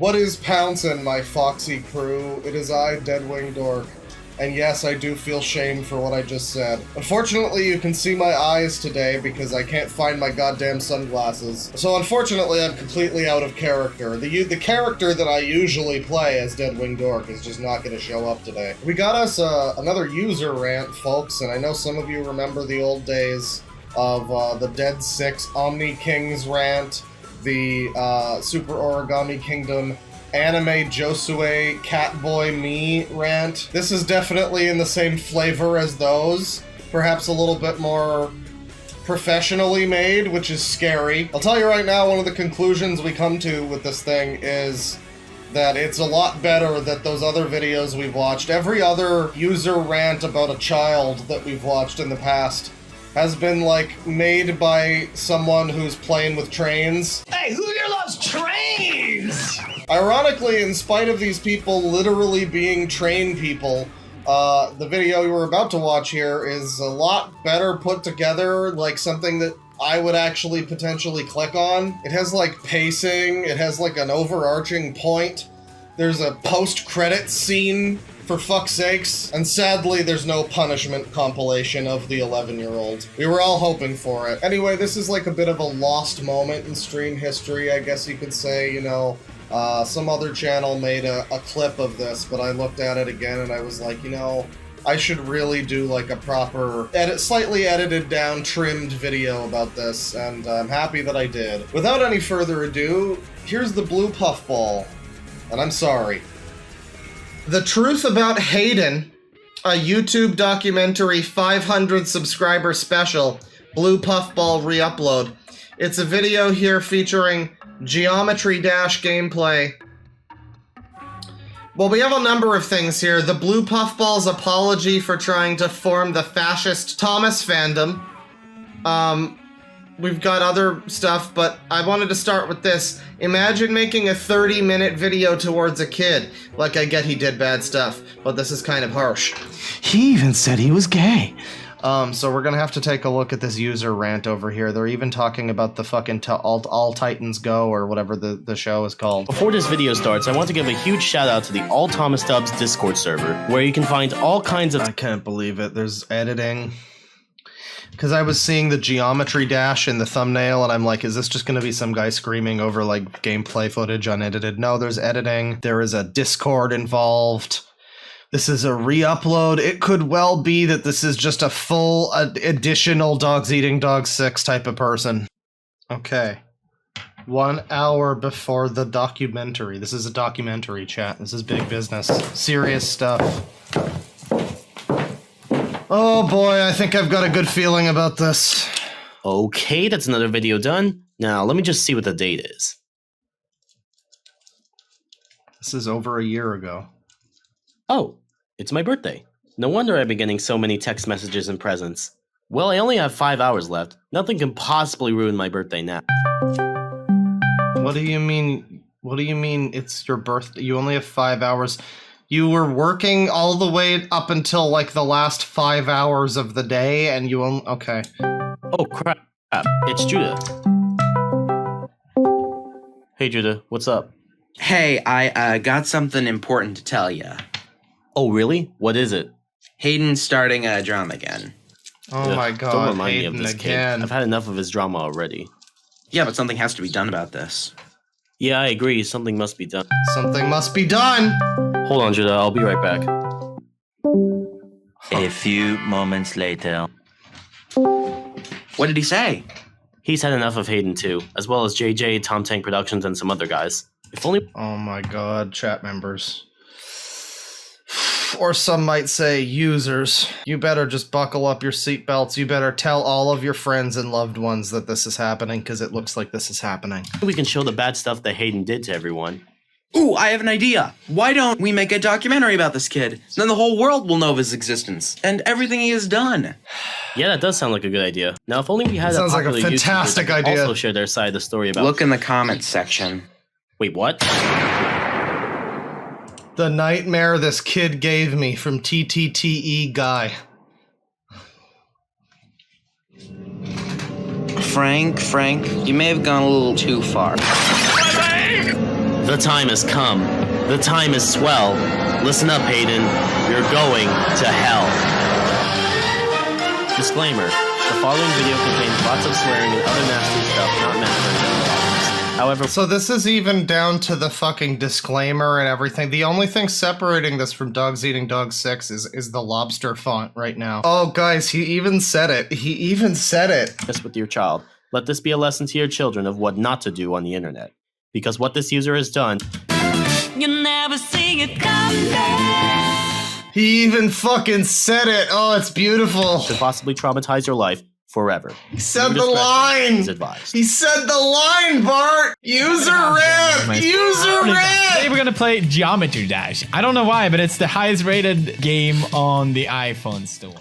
What is pouncin', my foxy crew? It is I, Deadwing Dork. And yes, I do feel shame for what I just said. Unfortunately, you can see my eyes today because I can't find my goddamn sunglasses. So unfortunately, I'm completely out of character. The character that I usually play as Deadwing Dork is just not gonna show up today. We got us another user rant, folks, and I know some of you remember the old days of the Dead 6 Omni Kings rant, the Super Origami Kingdom Anime Josue Catboy Me rant. This is definitely in the same flavor as those, perhaps a little bit more professionally made, which is scary. I'll tell you right now, one of the conclusions we come to with this thing is that it's a lot better than those other videos we've watched. Every other user rant about a child that we've watched in the past has been, like, made by someone who's playing with trains. Hey, who here loves trains? Ironically, in spite of these people literally being train people, the video you were about to watch here is a lot better put together, like something that I would actually potentially click on. It has, like, pacing, it has, like, an overarching point. There's a post-credits scene, for fuck's sakes. And sadly, there's no punishment compilation of the 11-year-old. We were all hoping for it. Anyway, this is like a bit of a lost moment in stream history, I guess you could say, you know. Some other channel made a clip of this, but I looked at it again and I was like, you know, I should really do like a proper, slightly edited down, trimmed video about this, and I'm happy that I did. Without any further ado, here's the Blue Puffball, and I'm sorry. The Truth About Hayden, a YouTube documentary 500 subscriber special, Blue Puffball re-upload. It's a video here featuring Geometry Dash gameplay. Well, we have a number of things here. The Blue Puffball's apology for trying to form the fascist Thomas fandom. We've got other stuff, but I wanted to start with this. Imagine making a 30-minute video towards a kid. Like, I get he did bad stuff, but this is kind of harsh. He even said he was gay. So we're gonna have to take a look at this user rant over here. They're even talking about the fucking All Titans Go, or whatever the show is called. Before this video starts, I want to give a huge shout out to the All Thomas Dubs Discord server, where you can find all kinds of— I can't believe it. There's editing. Because I was seeing the Geometry Dash in the thumbnail, and I'm like, is this just going to be some guy screaming over, like, gameplay footage unedited? No, there's editing. There is a Discord involved. This is a re-upload. It could well be that this is just a full additional Dogs Eating Dogs 6 type of person. Okay. 1 hour before the documentary. This is a documentary, chat. This is big business. Serious stuff. Oh boy, I think I've got a good feeling about this. Okay, that's another video done. Now, let me just see what the date is. This is over a year ago. Oh, it's my birthday. No wonder I've been getting so many text messages and presents. Well, I only have 5 hours left. Nothing can possibly ruin my birthday now. What do you mean? What do you mean it's your birthday? You only have 5 hours. You were working all the way up until, like, the last 5 hours of the day, and you only— okay. Oh, crap. It's Judah. Hey, Judah. What's up? Hey, I got something important to tell ya. Oh, really? What is it? Hayden's starting a drama again. Oh my god, don't remind Hayden me of this again. kid. I've had enough of his drama already. Yeah, but something has to be done about this. Yeah, I agree. Something must be done. Something must be done! Hold on, Judah. I'll be right back. A few moments later. What did he say? He's had enough of Hayden too, as well as JJ, Tom Tank Productions, and some other guys. If only— Oh my god, chat members. Or some might say users. You better just buckle up your seatbelts. You better tell all of your friends and loved ones that this is happening, because it looks like this is happening. we can show the bad stuff that Hayden did to everyone. Ooh, I have an idea. Why don't we make a documentary about this kid? Then the whole world will know of his existence and everything he has done. Yeah, that does sound like a good idea. Now, if only we had Sounds like a popular fantastic YouTuber that idea. also share their side of the story about— Look in the comments section. Wait, what? The nightmare this kid gave me from TTTE guy. Frank, you may have gone a little too far. The time has come. The time is swell. Listen up, Hayden. You're going to hell. Disclaimer. The following video contains lots of swearing and other nasty stuff not meant for general audience. However, So this is even down to the fucking disclaimer and everything. The only thing separating this from Dogs Eating Dog 6 is the lobster font right now. Oh, guys, he even said it. He even said it. this with your child. Let this be a lesson to your children of what not to do on the internet. Because what this user has done, You never see it coming. He even fucking said it. Oh, it's beautiful. could possibly traumatize your life forever. He said Viewer the discretion line. is advised. He said the line, Bart. User rant. User Today rant. we're gonna play Geometry Dash. I don't know why, but it's the highest rated game on the iPhone store.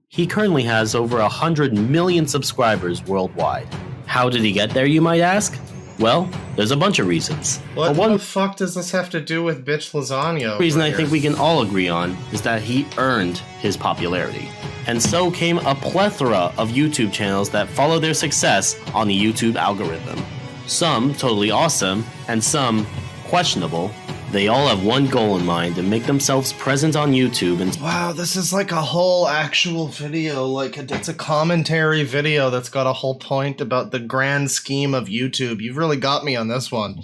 He currently has over 100 million subscribers worldwide. How did he get there, you might ask? Well, there's a bunch of reasons. What But one the fuck does this have to do with bitch lasagna? reason over I think here? we can all agree on is that he earned his popularity. And so came a plethora of YouTube channels that follow their success on the YouTube algorithm. Some totally awesome, and some questionable. They all have one goal in mind, and make themselves present on YouTube and Wow, this is like a whole actual video. Like, it's a commentary video that's got a whole point about the grand scheme of YouTube. You've really got me on this one.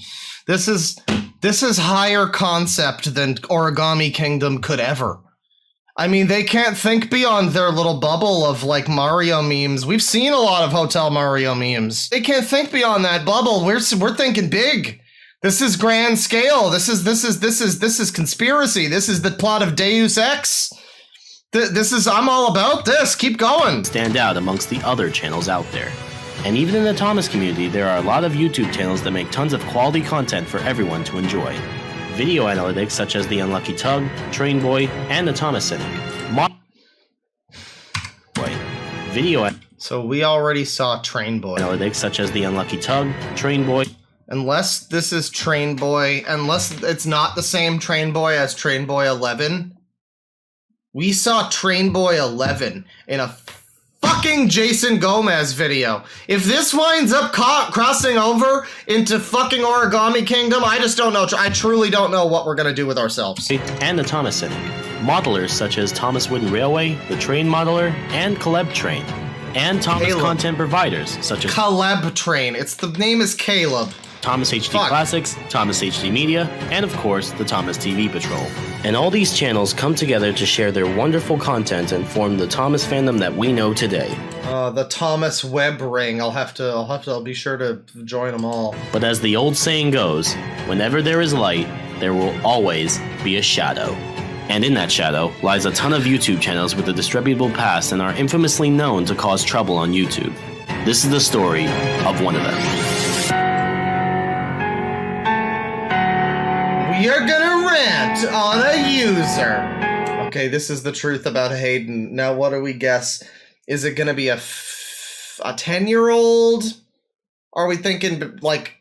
This is higher concept than Origami Kingdom could ever. I mean, they can't think beyond their little bubble of like Mario memes. We've seen a lot of Hotel Mario memes. They can't think beyond that bubble. We're thinking big. This is grand scale. This is conspiracy. This is the plot of Deus Ex. I'm all about this. Keep going. stand out amongst the other channels out there. And even in the Thomas community, there are a lot of YouTube channels that make tons of quality content for everyone to enjoy. Video analytics such as The Unlucky Tug, Train Boy, and The Thomas Cynic. So we already saw Train Boy. Analytics such as The Unlucky Tug, Train Boy, Unless this is Train Boy, unless it's not the same Train Boy as Train Boy 11. We saw Train Boy 11 in a fucking Jason Gomez video. If this winds up crossing over into fucking Origami Kingdom, I just don't know. I truly don't know what we're gonna do with ourselves. and The Thomas Cynic. Modelers such as Thomas Wooden Railway, The Train Modeler, and Caleb Train. And Thomas Caleb. content providers such as Caleb Train. The name is Caleb. Thomas HD Fuck. Classics, Thomas HD Media, and of course, the Thomas TV Patrol. And all these channels come together to share their wonderful content and form the Thomas fandom that we know today. The Thomas Web Ring. I'll be sure to join them all. But as the old saying goes, whenever there is light, there will always be a shadow. And in that shadow lies a ton of YouTube channels with a disreputable past and are infamously known to cause trouble on YouTube. This is the story of one of them. You're gonna rant on a user. Okay, this is the truth about Hayden. Now, what do we guess? Is it gonna be a 10-year-old? Are we thinking like?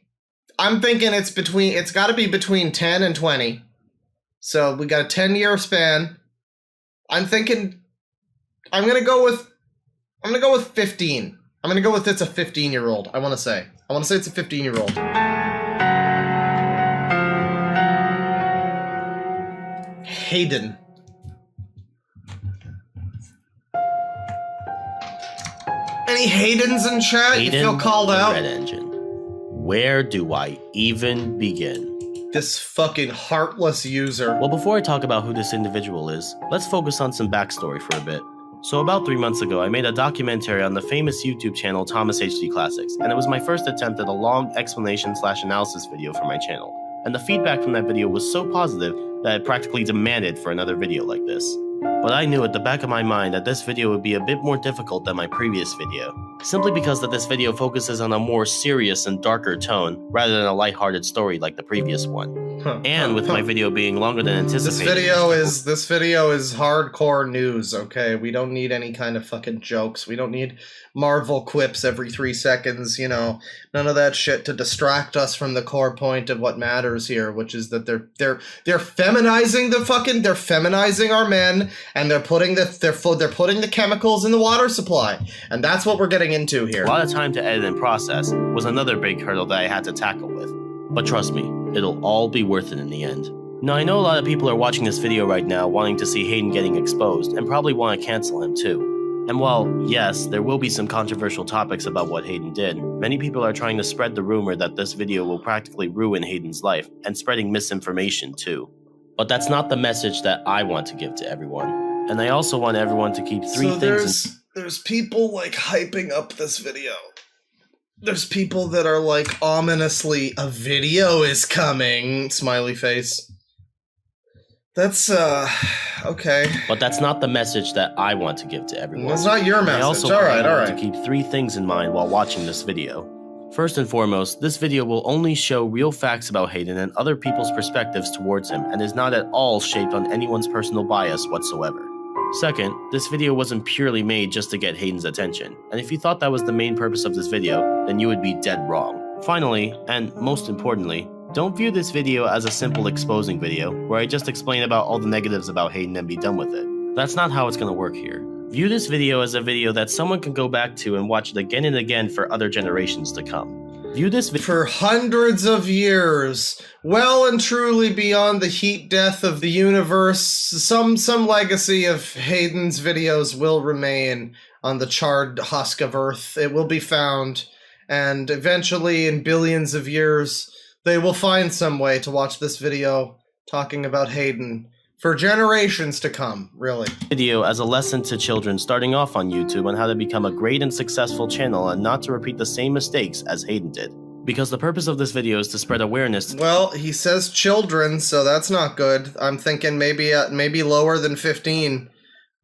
I'm thinking it's got to be between 10 and 20. So we got a 10-year span. I'm thinking. I'm gonna go with 15. I'm gonna go with it's a 15-year-old. I want to say it's a 15-year-old. Hayden. Any Haydens in chat? You feel called the out? Red Engine. Where do I even begin? This fucking heartless user. Well, before I talk about who this individual is, let's focus on some backstory for a bit. So about 3 months ago, I made a documentary on the famous YouTube channel Thomas HD Classics, and it was my first attempt at a long explanation/analysis video for my channel. And the feedback from that video was so positive that I practically demanded for another video like this. But I knew at the back of my mind that this video would be a bit more difficult than my previous video, simply because that this video focuses on a more serious and darker tone rather than a lighthearted story like the previous one. And with my video being longer than anticipated. This video is hardcore news, okay? We don't need any kind of fucking jokes. We don't need Marvel quips every 3 seconds, you know. None of that shit to distract us from the core point of what matters here, which is that they're feminizing they're feminizing our men, and they're putting the chemicals in the water supply. And that's what we're getting into here. A lot of time to edit and process was another big hurdle that I had to tackle with. But trust me, it'll all be worth it in the end. Now, I know a lot of people are watching this video right now wanting to see Hayden getting exposed, and probably want to cancel him too. And while, yes, there will be some controversial topics about what Hayden did, many people are trying to spread the rumor that this video will practically ruin Hayden's life, and spreading misinformation too. But that's not the message that I want to give to everyone. And I also want everyone to keep three things. There's people like hyping up this video. There's people that are like ominously, a video is coming, smiley face. That's, okay. But that's not the message that I want to give to everyone. That's not your message. I also want everyone to keep 3 things in mind while watching this video. First and foremost, this video will only show real facts about Hayden and other people's perspectives towards him, and is not at all shaped on anyone's personal bias whatsoever. Second, this video wasn't purely made just to get Hayden's attention, and if you thought that was the main purpose of this video, then you would be dead wrong. Finally, and most importantly, don't view this video as a simple exposing video, where I just explain about all the negatives about Hayden and be done with it. That's not how it's gonna work here. View this video as a video that someone can go back to and watch it again and again for other generations to come. View this for hundreds of years, well and truly beyond the heat death of the universe, some legacy of Hayden's videos will remain on the charred husk of Earth. It will be found, and eventually, in billions of years, they will find some way to watch this video talking about Hayden for generations to come, really. Video as a lesson to children starting off on YouTube on how to become a great and successful channel and not to repeat the same mistakes as Hayden did. Because the purpose of this video is to spread awareness. Well, he says children, so that's not good. I'm thinking maybe lower than 15.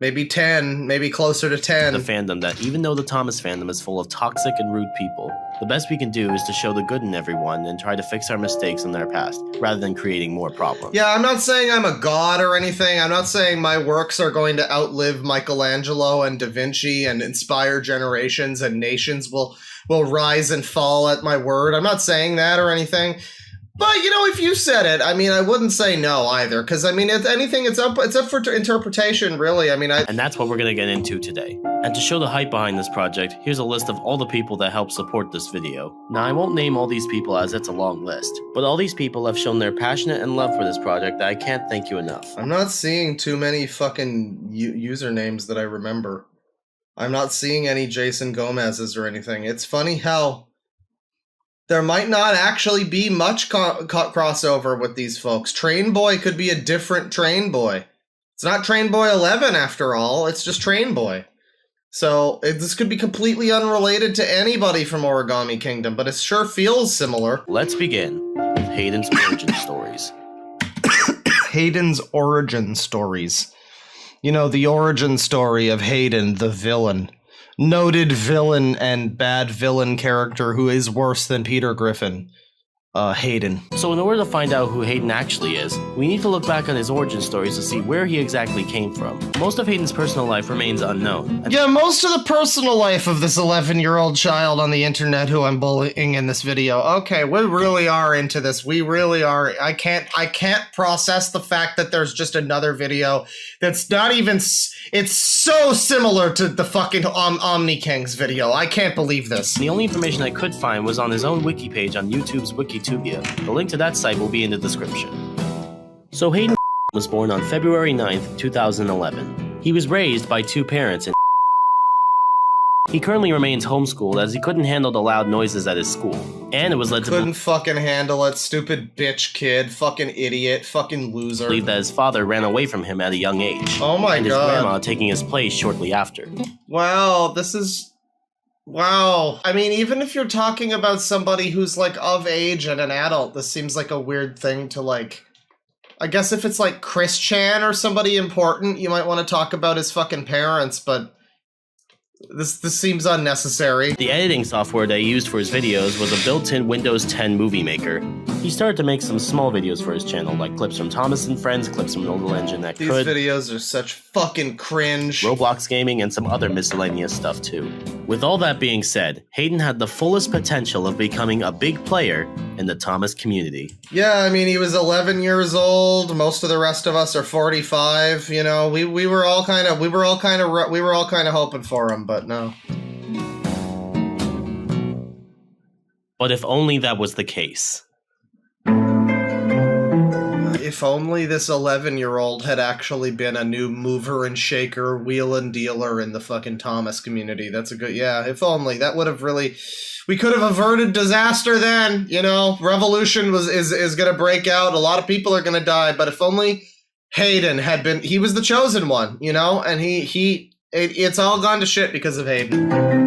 Maybe 10, maybe closer to 10. The fandom that even though the Thomas fandom is full of toxic and rude people, the best we can do is to show the good in everyone and try to fix our mistakes in their past, rather than creating more problems. Yeah, I'm not saying I'm a god or anything. I'm not saying my works are going to outlive Michelangelo and Da Vinci and inspire generations and nations will rise and fall at my word. I'm not saying that or anything. But, you know, if you said it, I mean, I wouldn't say no either. Because, I mean, it's up for interpretation, really. I mean, And that's what we're going to get into today. And to show the hype behind this project, here's a list of all the people that help support this video. Now, I won't name all these people as it's a long list. But all these people have shown their passion and love for this project that I can't thank you enough. I'm not seeing too many fucking usernames that I remember. I'm not seeing any Jason Gomez's or anything. It's funny how there might not actually be much crossover with these folks. Train Boy could be a different Train Boy. It's not Train Boy 11 after all, it's just Train Boy. So this could be completely unrelated to anybody from Origami Kingdom, but it sure feels similar. Let's begin with Hayden's origin stories. Hayden's origin stories. You know, the origin story of Hayden, the villain. Noted villain and bad villain character who is worse than Peter Griffin. Hayden. So in order to find out who Hayden actually is, we need to look back on his origin stories to see where he exactly came from. Most of Hayden's personal life remains unknown. Yeah, most of the personal life of this 11-year-old child on the internet who I'm bullying in this video. Okay, we really are into this. We really are. I can't process the fact that there's just another video that's not even... It's so similar to the fucking Omni King's video. I can't believe this. The only information I could find was on his own wiki page on YouTube's Wikitubia. The link to that site will be in the description. So Hayden was born on February 9th, 2011. He was raised by 2 parents and he currently remains homeschooled as he couldn't handle the loud noises at his school. And it was led to couldn't fucking handle it, stupid bitch kid, fucking idiot, fucking loser. Believe that his father ran away from him at a young age. Oh my god. And his grandma taking his place shortly after. Wow, this is... Wow. I mean, even if you're talking about somebody who's like of age and an adult, this seems like a weird thing to like... I guess if it's like Chris Chan or somebody important, you might want to talk about his fucking parents, but... This seems unnecessary. The editing software that he used for his videos was a built-in Windows 10 movie maker. He started to make some small videos for his channel, like clips from Thomas and Friends, clips from an old engine that These could, videos are such fucking cringe. Roblox gaming, and some other miscellaneous stuff too. With all that being said, Hayden had the fullest potential of becoming a big player in the Thomas community. Yeah, I mean, he was 11 years old. Most of the rest of us are 45. You know, we were all kind of hoping for him, but no. But if only that was the case. If only this 11-year-old had actually been a new mover and shaker, wheel and dealer in the fucking Thomas community. That's a good, yeah, if only. That would have really, we could have averted disaster then, you know? Revolution is gonna break out, a lot of people are gonna die, but if only Hayden had been, he was the chosen one, you know? And it's all gone to shit because of Hayden.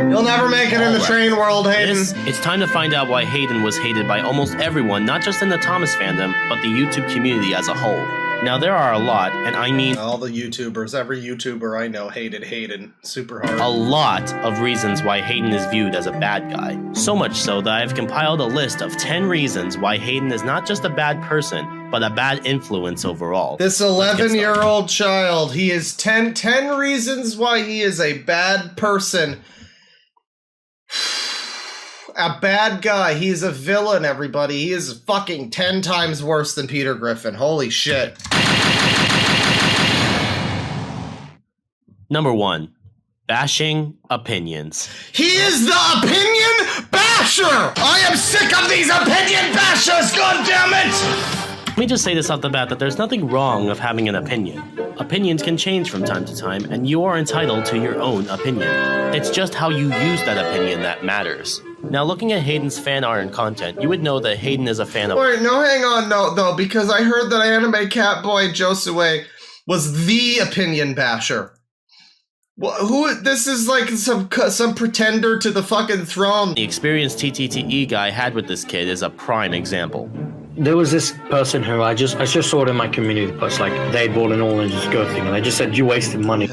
You'll never make it in the train world, Hayden. It's time to find out why Hayden was hated by almost everyone, not just in the Thomas fandom, but the YouTube community as a whole. Now, there are a lot, and I mean all the YouTubers, every YouTuber I know hated Hayden super hard. A lot of reasons why Hayden is viewed as a bad guy. So much so that I've compiled a list of 10 reasons why Hayden is not just a bad person, but a bad influence overall. This 11-year-old child, he is 10 reasons why he is a bad person. A bad guy. He's a villain, everybody. He is fucking 10 times worse than Peter Griffin. Holy shit. Number 1. Bashing opinions. He is the opinion basher! I am sick of these opinion bashers, goddammit! Let me just say this off the bat that there's nothing wrong of having an opinion. Opinions can change from time to time, and you are entitled to your own opinion. It's just how you use that opinion that matters. Now, looking at Hayden's fan art and content, you would know that Hayden is a fan of— Wait, no, hang on, no, because I heard that Anime Catboy Josue was the opinion basher. Who? This is like some pretender to the fucking throne. The experience TTTE guy had with this kid is a prime example. There was this person who I just saw it in my community post, like they bought an all ninjas go thing, and I just said, you wasted money.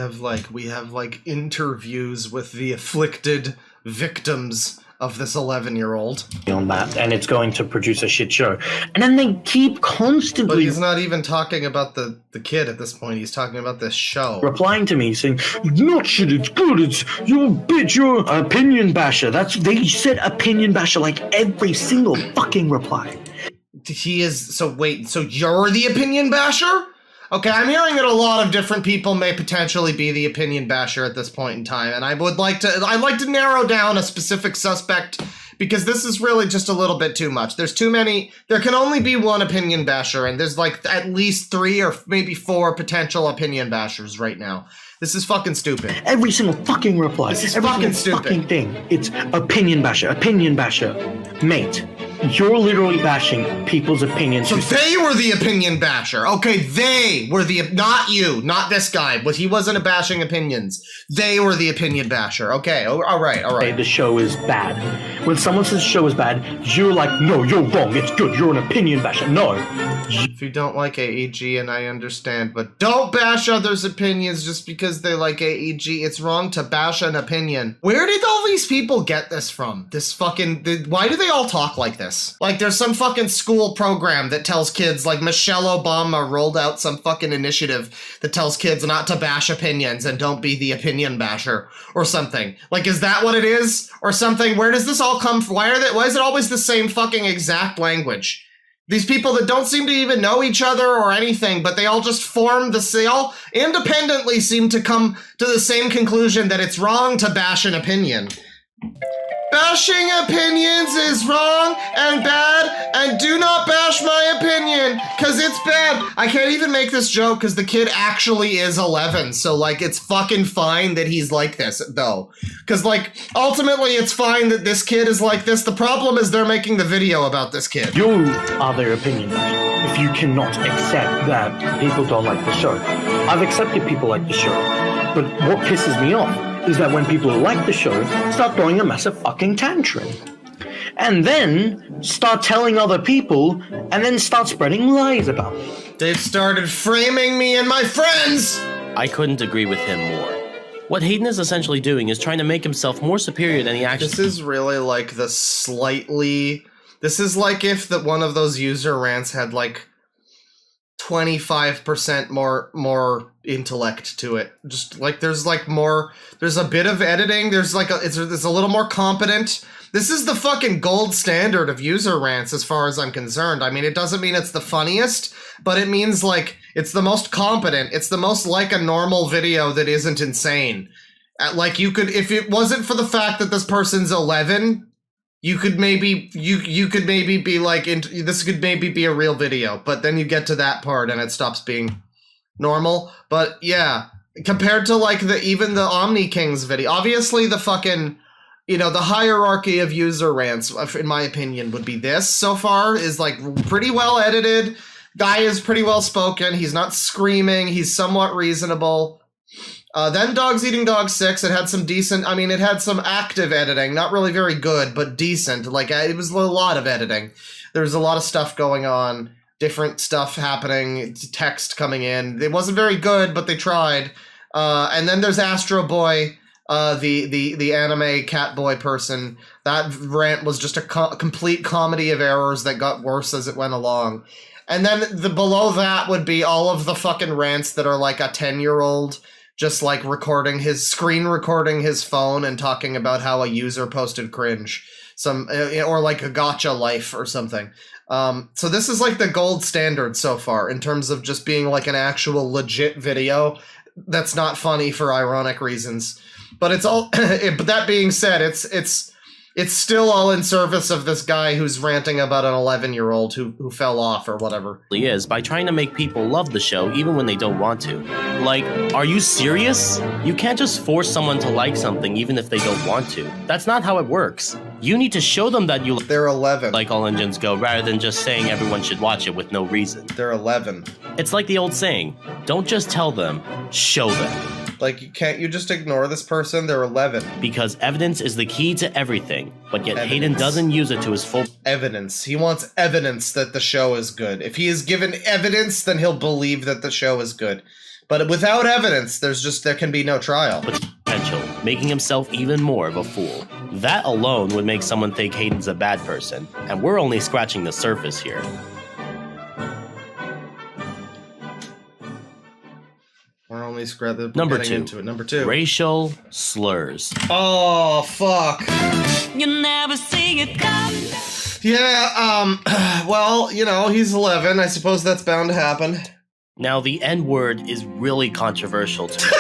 We have interviews with the afflicted victims of this 11-year-old. On that, and it's going to produce a shit show. And then they keep constantly— But he's not even talking about the kid at this point, he's talking about this show. Replying to me saying, not shit, it's good, it's your bitch, you're opinion basher. They said opinion basher like every single fucking reply. He is, so wait, so you're the opinion basher? Okay, I'm hearing that a lot of different people may potentially be the opinion basher at this point in time, and I'd like to narrow down a specific suspect, because this is really just a little bit too much. There's too many, there can only be one opinion basher, and there's like at least 3 or maybe 4 potential opinion bashers right now. This is fucking stupid. Every single fucking reply. This is every fucking single stupid. Fucking thing. It's opinion basher. Mate, you're literally bashing people's opinions. So they were the opinion basher. Okay, they were the, not you, not this guy, but he wasn't a bashing opinions. They were the opinion basher. Okay, all right. The show is bad. When someone says the show is bad, you're like, no, you're wrong, it's good, you're an opinion basher. No. If you don't like AEG, and I understand, but don't bash others' opinions just because they like AEG. It's wrong to bash an opinion. Where did all these people get this from? This fucking, why do they all talk like this? Like there's some fucking school program that tells kids, like Michelle Obama rolled out some fucking initiative that tells kids not to bash opinions and don't be the opinion basher or something. Like, is that what it is? Or something? Where does this all come from? Why is it always the same fucking exact language? These people that don't seem to even know each other or anything, but they all just they all independently seem to come to the same conclusion that it's wrong to bash an opinion. Bashing opinions is wrong and bad, and do not bash my opinion, cause it's bad. I can't even make this joke cause the kid actually is 11, so like it's fucking fine that he's like this though. Cause like ultimately it's fine that this kid is like this. The problem is they're making the video about this kid. You are their opinion basher. If you cannot accept that people don't like the show. I've accepted people like the show, but what pisses me off is that when people who like the show start throwing a massive fucking tantrum. And then start telling other people, and then start spreading lies about me. They've started framing me and my friends I couldn't agree with him more. What Hayden is essentially doing is trying to make himself more superior than he actually. This is really like the slightly. This is like if one of those user rants had like 25% more intellect to it. Just like there's like more. There's a bit of editing. There's like it's a little more competent. This is the fucking gold standard of user rants as far as I'm concerned. I mean, it doesn't mean it's the funniest, but it means like it's the most competent. It's the most like a normal video that isn't insane. Like you could, if it wasn't for the fact that this person's 11, you could maybe be like, this could maybe be a real video, but then you get to that part and it stops being normal. But yeah, compared to like even the Omni Kings video, obviously the fucking, you know, the hierarchy of user rants, in my opinion, would be this so far is like pretty well edited. Guy is pretty well spoken. He's not screaming. He's somewhat reasonable. Then Dogs Eating Dogs 6, it had some decent, I mean, it had some active editing. Not really very good, but decent. Like, it was a lot of editing. There was a lot of stuff going on, different stuff happening, text coming in. It wasn't very good, but they tried. And then there's Astro Boy, the anime cat boy person. That rant was just a complete comedy of errors that got worse as it went along. And then below that would be all of the fucking rants that are like a 10-year-old just like screen recording his phone and talking about how a user posted cringe, or like a gotcha life or something. So this is like the gold standard so far in terms of just being like an actual legit video that's not funny for ironic reasons. But it's all. But that being said, it's still all in service of this guy who's ranting about an 11-year-old who fell off or whatever. He is by trying to make people love the show even when they don't want to. Like, are you serious? You can't just force someone to like something even if they don't want to. That's not how it works. You need to show them that you They're 11. like All Engines Go rather than just saying everyone should watch it with no reason. They're 11. It's like the old saying, don't just tell them, show them. Like, you just ignore this person? They're 11. Because evidence is the key to everything, but yet Evidence. Hayden doesn't use it to his full... Evidence. He wants evidence that the show is good. If he is given evidence, then he'll believe that the show is good. But without evidence, there can be no trial. potential, making himself even more of a fool. That alone would make someone think Hayden's a bad person, and we're only scratching the surface here. We're only Number getting two. into it. Number 2. Racial slurs. Oh, fuck. You never see it coming. Yeah, well, you know, he's 11. I suppose that's bound to happen. Now, the N-word is really controversial to me.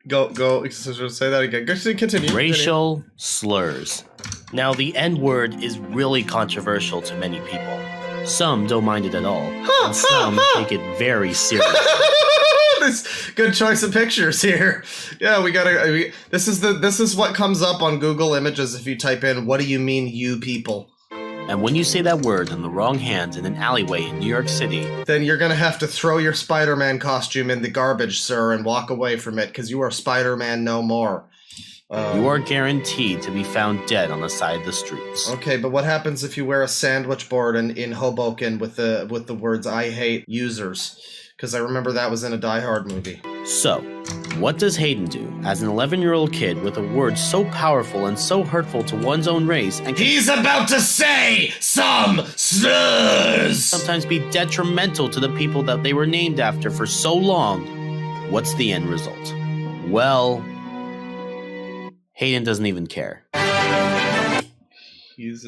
Go, say that again. Continue. Racial slurs. Now, the N-word is really controversial to many people. Some don't mind it at all, and some take it very seriously. This good choice of pictures here. Yeah, this is what comes up on Google Images if you type in, "What do you mean, you people?" And when you say that word in the wrong hands in an alleyway in New York City, then you're gonna have to throw your Spider-Man costume in the garbage, sir, and walk away from it, because you are Spider-Man no more. You are guaranteed to be found dead on the side of the streets. Okay, but what happens if you wear a sandwich board in Hoboken with the words "I hate users"? Because I remember that was in a Die Hard movie. So, what does Hayden do as an 11-year-old kid with a word so powerful and so hurtful to one's own race and He's about to say some slurs! sometimes be detrimental to the people that they were named after for so long? What's the end result? Well, Hayden doesn't even care. He's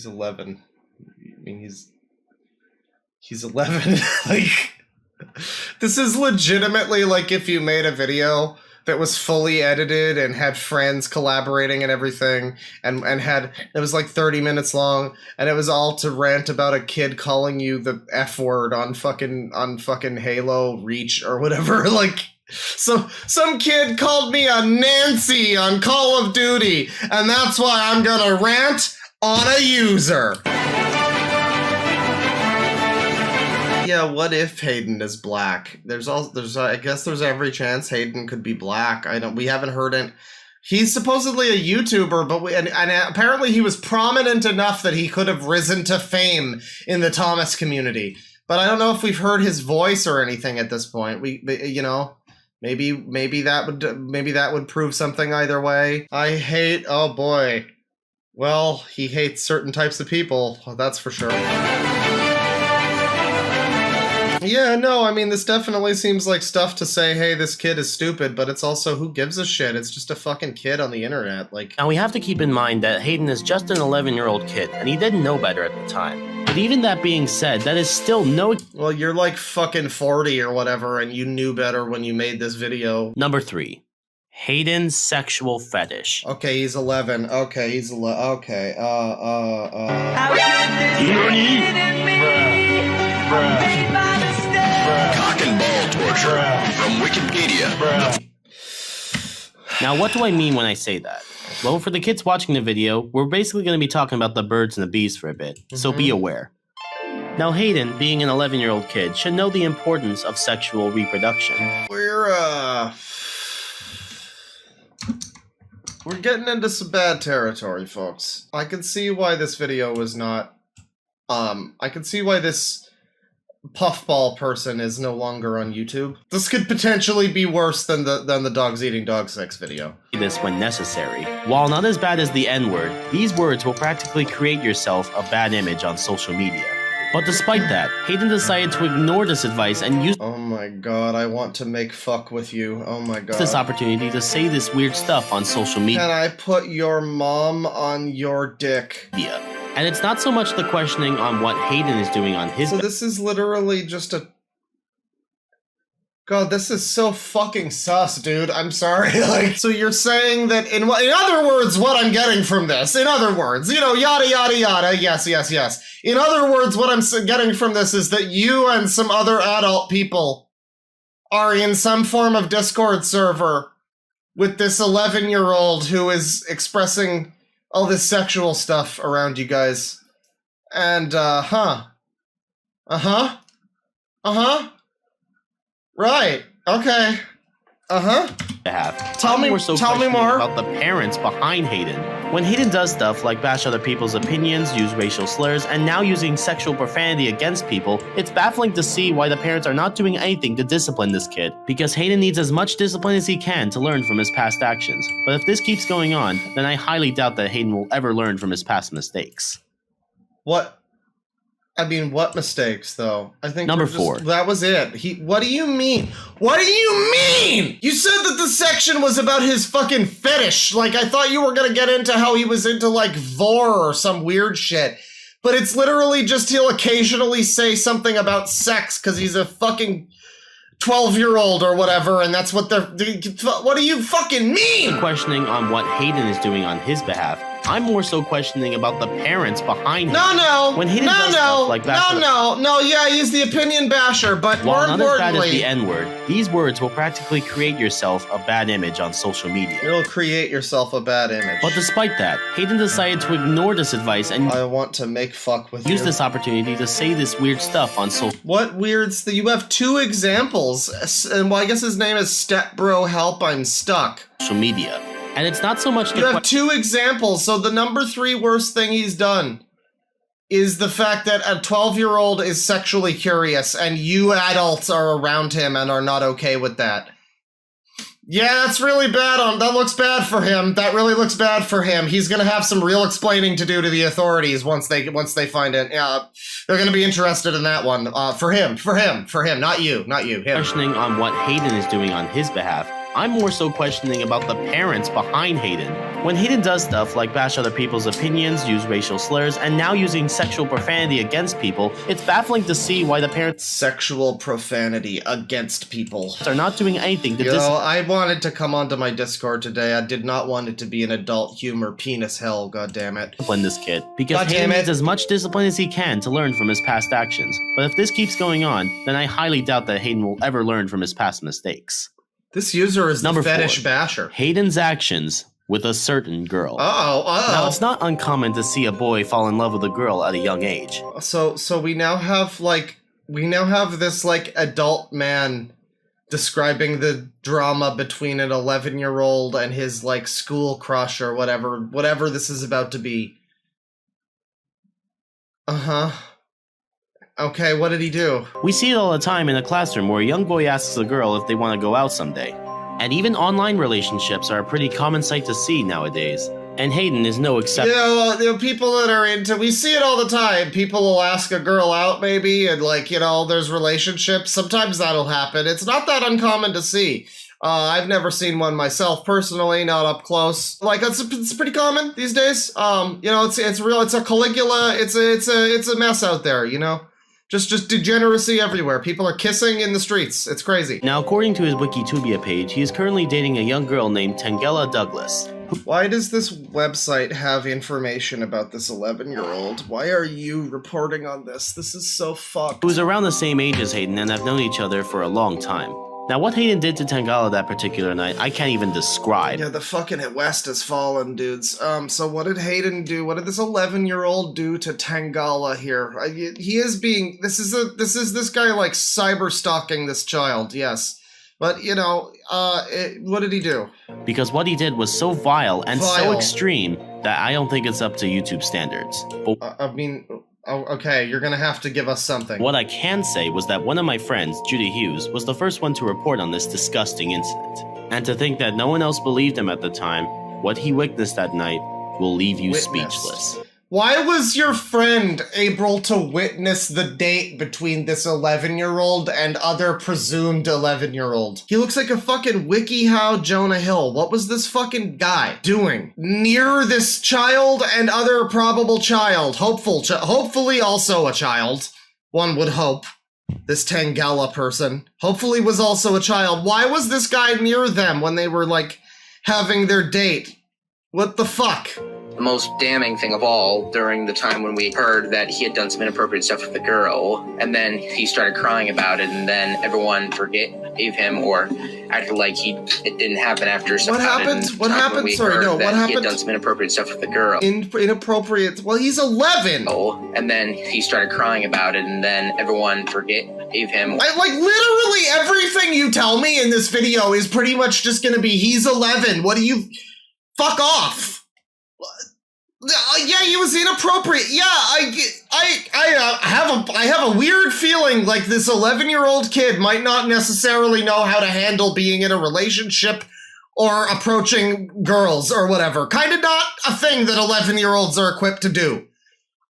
11. I mean, he's 11. Like, this is legitimately like if you made a video that was fully edited and had friends collaborating and everything, and it was like 30 minutes long, and it was all to rant about a kid calling you the F word on fucking Halo Reach or whatever. Like, so some kid called me a Nancy on Call of Duty, and that's why I'm gonna rant on a user. Yeah, what if Hayden is black? I guess there's every chance Hayden could be black. We haven't heard it. He's supposedly a YouTuber, but and apparently he was prominent enough that he could have risen to fame in the Thomas community. But I don't know if we've heard his voice or anything at this point. You know, maybe that would prove something either way. I hate. Oh boy. Well, he hates certain types of people. That's for sure. Yeah, no, I mean, this definitely seems like stuff to say, hey, this kid is stupid, but it's also, who gives a shit? It's just a fucking kid on the internet, like... Now, we have to keep in mind that Hayden is just an 11-year-old kid, and he didn't know better at the time. But even that being said, that is still no... Well, you're like fucking 40 or whatever, and you knew better when you made this video. Number 3. Hayden's sexual fetish. Okay, he's 11. Okay, he's 11. Okay, Cock and ball torture from Wikipedia. Now, what do I mean when I say that? Well, for the kids watching the video, we're basically going to be talking about the birds and the bees for a bit, so be aware. Now, Hayden, being an 11-year-old kid, should know the importance of sexual reproduction. We're getting into some bad territory, folks. I can see why this video was not... I can see why this puffball person is no longer on YouTube. This could potentially be worse than the dogs eating dog sex video. This when necessary. While not as bad as the N-word, these words will practically create yourself a bad image on social media. But despite that, Hayden decided to ignore this advice and use— Oh my god, I want to make fuck with you. Oh my god. This opportunity to say this weird stuff on social media. Can I put your mom on your dick? Yeah. And it's not so much the questioning on what Hayden is doing on his— So this is literally just a... God, this is so fucking sus, dude. I'm sorry. Like, so you're saying that in other words, what I'm getting from this, in other words, you know, yada, yada, yada, yes, yes, yes. In other words, what I'm getting from this is that you and some other adult people are in some form of Discord server with this 11-year-old who is expressing all this sexual stuff around you guys. And, Right. Okay. Tell me more more about the parents behind Hayden. When Hayden does stuff like bash other people's opinions, use racial slurs, and now using sexual profanity against people, it's baffling to see why the parents are not doing anything to discipline this kid, because Hayden needs as much discipline as he can to learn from his past actions. But if this keeps going on, then I highly doubt that Hayden will ever learn from his past mistakes. What? I mean, what mistakes, though? I think Number 4. That was it. What do you mean? What do you mean? You said that the section was about his fucking fetish. Like, I thought you were gonna get into how he was into, like, vor or some weird shit. But it's literally just he'll occasionally say something about sex because he's a fucking 12-year-old or whatever, and that's what they're... What do you fucking mean? Questioning on what Hayden is doing on his behalf. I'm more so questioning about the parents behind him. When Hayden does stuff like yeah, he's the opinion basher, but while more not as bad as importantly... the N-word, these words will practically create yourself a bad image on social media. It'll create yourself a bad image. But despite that, Hayden decided to ignore this advice and I want to make fuck with use this opportunity to say this weird stuff on social... What weirds? You have 2 examples, and well, I guess his name is Stepbro Help I'm Stuck. Social media. And it's not so much You have 2 examples, so the number 3 worst thing he's done is the fact that a 12-year-old is sexually curious and you adults are around him and are not okay with that. Yeah, that's really bad. That looks bad for him. That really looks bad for him. He's gonna have some real explaining to do to the authorities once they find it. They're gonna be interested in that one. For him, not you, him. Questioning on what Hayden is doing on his behalf. I'm more so questioning about the parents behind Hayden. When Hayden does stuff like bash other people's opinions, use racial slurs, and now using sexual profanity against people, it's baffling to see why the parents— Sexual profanity against people. —are not doing anything to I wanted to come onto my Discord today. I did not want it to be an adult humor penis hell, goddammit. Discipline this kid, because Hayden needs as much discipline as he can to learn from his past actions. But if this keeps going on, then I highly doubt that Hayden will ever learn from his past mistakes. This user is Number the fetish 4. basher. Hayden's actions with a certain girl. Uh-oh. Now, it's not uncommon to see a boy fall in love with a girl at a young age. So we now have, this, adult man describing the drama between an 11-year-old and his, school crush or whatever this is about to be. Uh-huh. Okay, what did he do? We see it all the time in a classroom where a young boy asks a girl if they want to go out someday. And even online relationships are a pretty common sight to see nowadays. And Hayden is no exception. People that are into, we see it all the time. People will ask a girl out maybe, and like, there's relationships. Sometimes that'll happen. It's not that uncommon to see. I've never seen one myself personally, not up close. Like it's pretty common these days. It's real. It's a Caligula. It's a mess out there. Just degeneracy everywhere. People are kissing in the streets. It's crazy. Now, according to his Wikitubia page, he is currently dating a young girl named Tangela Douglas. Why does this website have information about this 11-year-old? Why are you reporting on this? This is so fucked. Who is around the same age as Hayden and have known each other for a long time. Now, what Hayden did to Tangela that particular night, I can't even describe. Yeah, the fucking West has fallen, dudes. So what did Hayden do? What did this 11-year-old do to Tangela here? He is being... This is this guy, like, cyber-stalking this child, yes. But, what did he do? Because what he did was so vile and so extreme that I don't think it's up to YouTube standards. Okay, you're gonna have to give us something. What I can say was that one of my friends, Judy Hughes, was the first one to report on this disgusting incident. And to think that no one else believed him at the time, what he witnessed that night will leave you speechless. Why was your friend able to witness the date between this 11-year-old and other presumed 11-year-old? He looks like a fucking WikiHow Jonah Hill. What was this fucking guy doing near this child and other probable child? Hopefully also a child. One would hope. This Tangela person hopefully was also a child. Why was this guy near them when they were, like, having their date? What the fuck? The most damning thing of all, during the time when we heard that he had done some inappropriate stuff with the girl, and then he started crying about it, and then everyone forgave him or acted like it didn't happen after some What happened? What happened? Sorry, no, what happened? He had done some inappropriate stuff with the girl. Inappropriate? Well, he's 11! Oh, and then he started crying about it, and then everyone forgave him. Literally everything you tell me in this video is pretty much just gonna be, he's 11, what do you... Fuck off! Yeah, he was inappropriate. Yeah, I have a weird feeling like this 11-year-old kid might not necessarily know how to handle being in a relationship or approaching girls or whatever. Kind of not a thing that 11-year-olds are equipped to do.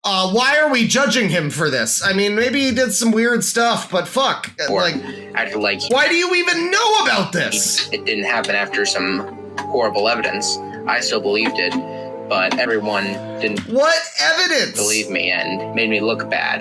Why are we judging him for this? I mean, maybe he did some weird stuff, but fuck. Acted like... Why do you even know about this? It didn't happen after some horrible evidence. I still believed it. But everyone didn't. What evidence? Believe me, and made me look bad,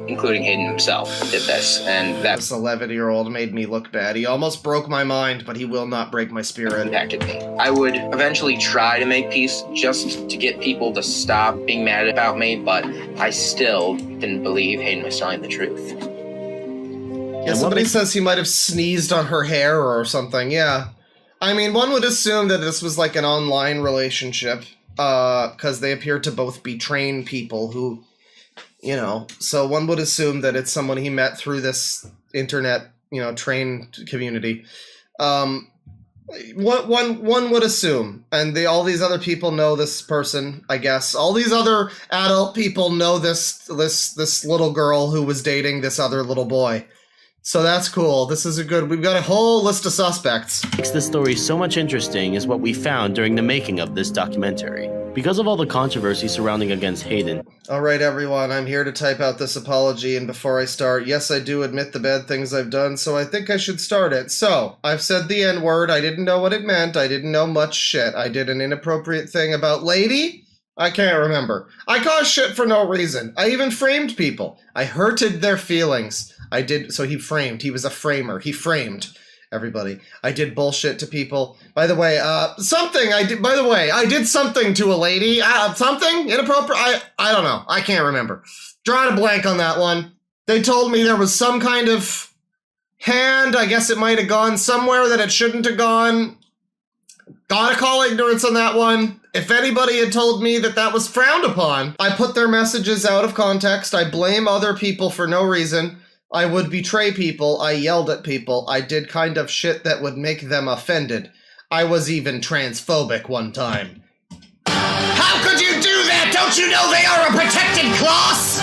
including Hayden himself did this, and that. This 11-year-old made me look bad. He almost broke my mind, but he will not break my spirit. Impacted me. I would eventually try to make peace just to get people to stop being mad about me, but I still didn't believe Hayden was telling the truth. Yeah, somebody says he might have sneezed on her hair or something. Yeah. I mean, one would assume that this was like an online relationship, because they appear to both be trained people who, so one would assume that it's someone he met through this internet, trained community. One would assume, and all these other people know this person, I guess. All these other adult people know this little girl who was dating this other little boy. So that's cool. This is we've got a whole list of suspects. What makes this story so much interesting is what we found during the making of this documentary. Because of all the controversy surrounding against Hayden. Alright everyone, I'm here to type out this apology, and before I start, yes, I do admit the bad things I've done, so I think I should start it. So, I've said the N-word, I didn't know what it meant, I didn't know much shit. I did an inappropriate thing about lady? I can't remember. I caused shit for no reason. I even framed people. I hurted their feelings. He was a framer. He framed everybody. I did bullshit to people. By the way, I did something to a lady. Something inappropriate. I don't know. I can't remember. Drawing a blank on that one. They told me there was some kind of hand. I guess it might have gone somewhere that it shouldn't have gone. Gotta call ignorance on that one. If anybody had told me that was frowned upon, I put their messages out of context. I blame other people for no reason. I would betray people, I yelled at people, I did kind of shit that would make them offended. I was even transphobic one time. How could you do that? Don't you know they are a protected class?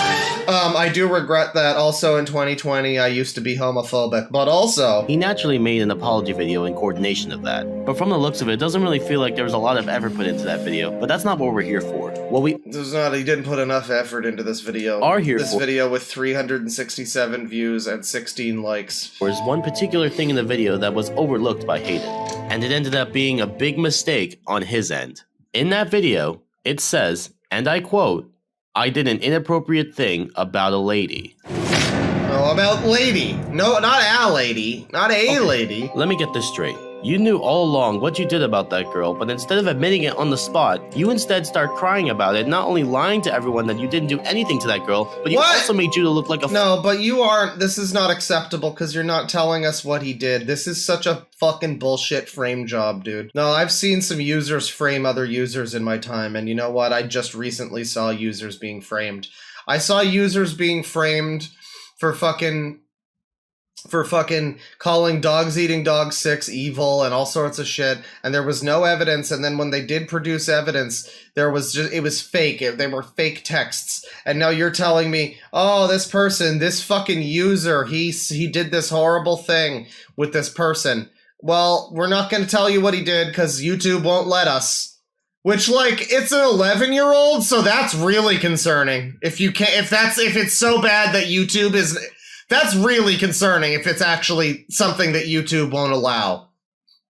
I do regret that. Also in 2020, I used to be homophobic, but also... He naturally made an apology video in coordination of that. But from the looks of it, it doesn't really feel like there was a lot of effort put into that video, but that's not what we're here for. What we... He didn't put enough effort into this video. This video with 367 views and 16 likes. There's one particular thing in the video that was overlooked by Hayden, and it ended up being a big mistake on his end. In that video, it says, and I quote, "I did an inappropriate thing about a lady." Oh, about lady. No, not a lady. Not a lady. Let me get this straight. You knew all along what you did about that girl, but instead of admitting it on the spot, you instead start crying about it, not only lying to everyone that you didn't do anything to that girl, but you also made Judah look like a No, but you aren't. This is not acceptable because you're not telling us what he did. This is such a fucking bullshit frame job, dude. No, I've seen some users frame other users in my time, and you know what? I just recently saw users being framed. I saw users being framed for fucking calling Dogs Eating Dog 6 evil and all sorts of shit, and there was no evidence, and then when they did produce evidence, it was fake. They were fake texts. And now you're telling me, oh, this person, this fucking user, he did this horrible thing with this person. Well, we're not going to tell you what he did because YouTube won't let us. Which, like, it's an 11-year-old, so that's really concerning. If it's so bad that YouTube is... That's really concerning if it's actually something that YouTube won't allow.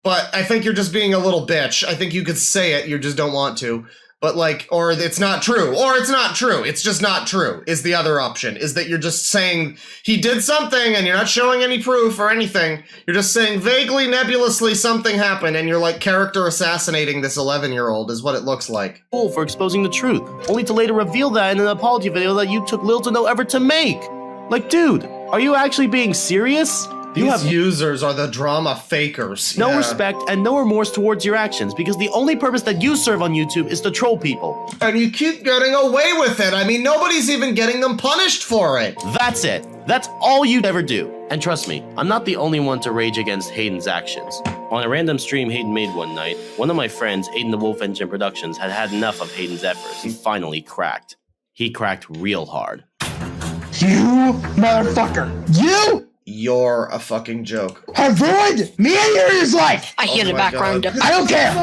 But I think you're just being a little bitch. I think you could say it, you just don't want to. But like, or it's not true. Or it's not true. It's just not true, is the other option. Is that you're just saying he did something and you're not showing any proof or anything. You're just saying vaguely, nebulously something happened and you're like character assassinating this 11-year-old is what it looks like. For exposing the truth, only to later reveal that in an apology video that you took little to no effort to make. Like, dude, are you actually being serious? These users are the drama fakers. No respect and no remorse towards your actions because the only purpose that you serve on YouTube is to troll people. And you keep getting away with it. I mean, nobody's even getting them punished for it. That's it. That's all you'd ever do. And trust me, I'm not the only one to rage against Hayden's actions. On a random stream Hayden made one night, one of my friends, Aiden the Wolf Engine Productions, had enough of Hayden's efforts. He finally cracked. He cracked real hard. You motherfucker! You! You're a fucking joke. Have ruined me and Yuri's life! I hear the background. God. I don't care!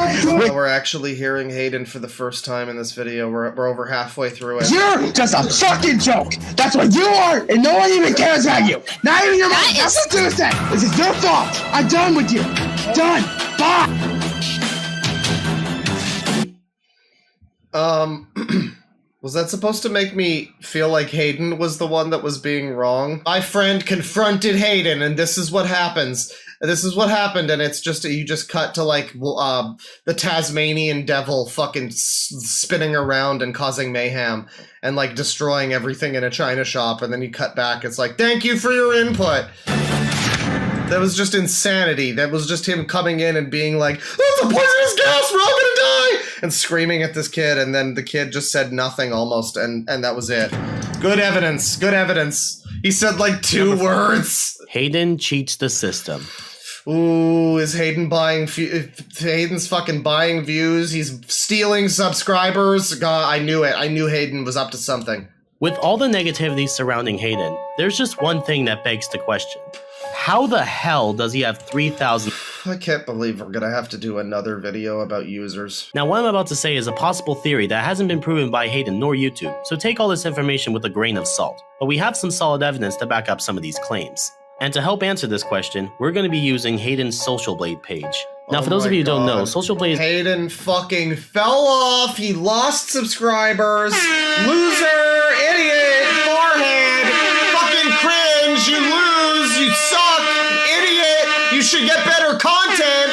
We're actually hearing Hayden for the first time in this video. We're over halfway through it. You're just a fucking joke! That's what you are, and no one even cares about you! Not even your mom! That's what you said! This is your fault! I'm done with you! Done! Bye! Was that supposed to make me feel like Hayden was the one that was being wrong? My friend confronted Hayden, and this is what happens. This is what happened, and it's just, you just cut to, like, the Tasmanian devil fucking spinning around and causing mayhem, and, like, destroying everything in a china shop, and then you cut back, it's like, thank you for your input! That was just insanity. That was just him coming in and being like, that's a poisonous gas, we're all gonna die! And screaming at this kid, and then the kid just said nothing almost, and that was it. Good evidence, good evidence. He said like 2 words. Hayden cheats the system. Ooh, is Hayden buying... Hayden's fucking buying views. He's stealing subscribers. God, I knew it. I knew Hayden was up to something. With all the negativity surrounding Hayden, there's just one thing that begs the question. How the hell does he have 3,000... I can't believe we're gonna have to do another video about users. Now, what I'm about to say is a possible theory that hasn't been proven by Hayden nor YouTube, so take all this information with a grain of salt. But we have some solid evidence to back up some of these claims. And to help answer this question, we're going to be using Hayden's Social Blade page. Now, for those of you who don't know, Social Blade... Hayden fucking fell off, he lost subscribers, loser, idiot, forehead, fucking cringe, you lose, you suck, idiot, you should get better content,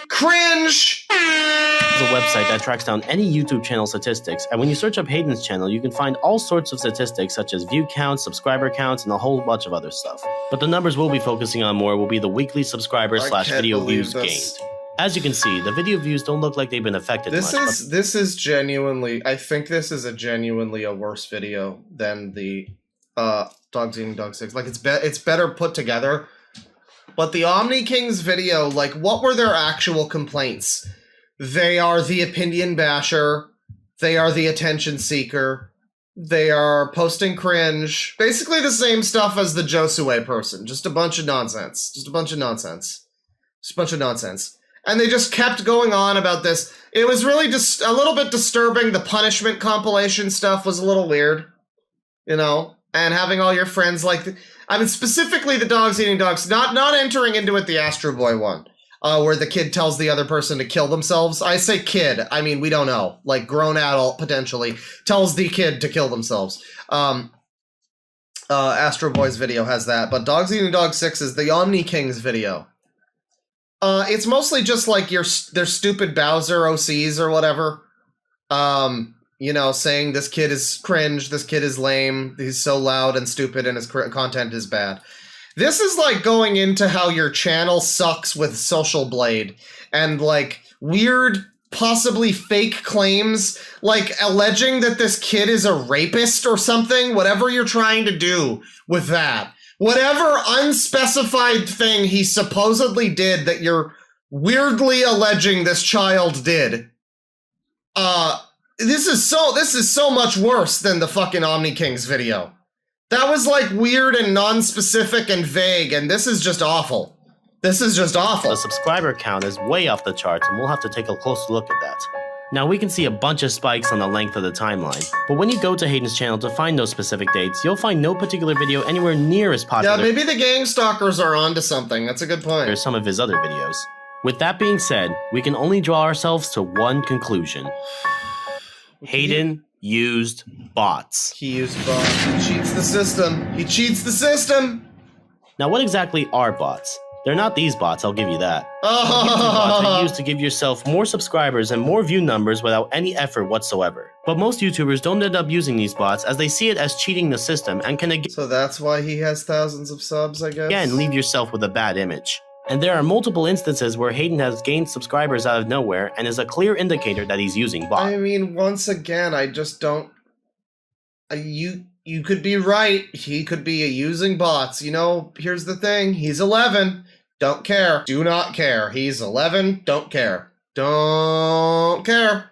cringe. Is a website that tracks down any YouTube channel statistics, and when you search up Hayden's channel, you can find all sorts of statistics such as view counts, subscriber counts, and a whole bunch of other stuff. But the numbers we'll be focusing on more will be the weekly subscribers / video views gained. As you can see, the video views don't look like they've been affected much. This is genuinely, I think this is genuinely a worse video than the Dogs Eating Dog 6. Like, it's better put together. But the Omni Kings video, like, what were their actual complaints? They are the opinion basher. They are the attention seeker. They are posting cringe. Basically the same stuff as the Josue person. Just a bunch of nonsense. Just a bunch of nonsense. Just a bunch of nonsense. And they just kept going on about this. It was really just a little bit disturbing. The punishment compilation stuff was a little weird. You know? And having all your friends like... I mean, specifically the dogs eating dogs. Not entering into it the Astro Boy one. Where the kid tells the other person to kill themselves. I say kid. I mean, we don't know. Like, grown adult, potentially, tells the kid to kill themselves. Astro Boy's video has that. But Dogs Eating Dog 6 is the Omni King's video. It's mostly just like their stupid Bowser OCs or whatever. You know, saying this kid is cringe, this kid is lame, he's so loud and stupid and his content is bad. This is like going into how your channel sucks with Social Blade and like weird, possibly fake claims, like alleging that this kid is a rapist or something, whatever you're trying to do with that. Whatever unspecified thing he supposedly did that you're weirdly alleging this child did. This is so much worse than the fucking Omni King's video. That was like weird and non-specific and vague, and this is just awful. This is just awful. The subscriber count is way off the charts, and we'll have to take a closer look at that. Now, we can see a bunch of spikes on the length of the timeline, but when you go to Hayden's channel to find those specific dates, you'll find no particular video anywhere near as popular. Yeah, maybe the gang stalkers are onto something. That's a good point. There's some of his other videos. With that being said, we can only draw ourselves to one conclusion. Hayden used bots. He used bots. He cheats the system. He cheats the system! Now, what exactly are bots? They're not these bots, I'll give you that. Oh. Bots are used to give yourself more subscribers and more view numbers without any effort whatsoever. But most YouTubers don't end up using these bots as they see it as cheating the system and can again... So that's why he has thousands of subs, I guess? Again, leave yourself with a bad image. And there are multiple instances where Hayden has gained subscribers out of nowhere and is a clear indicator that he's using bots. I mean, once again, I just don't... You could be right. He could be using bots. You know, here's the thing. He's 11. Don't care. Do not care. He's 11. Don't care. Don't care.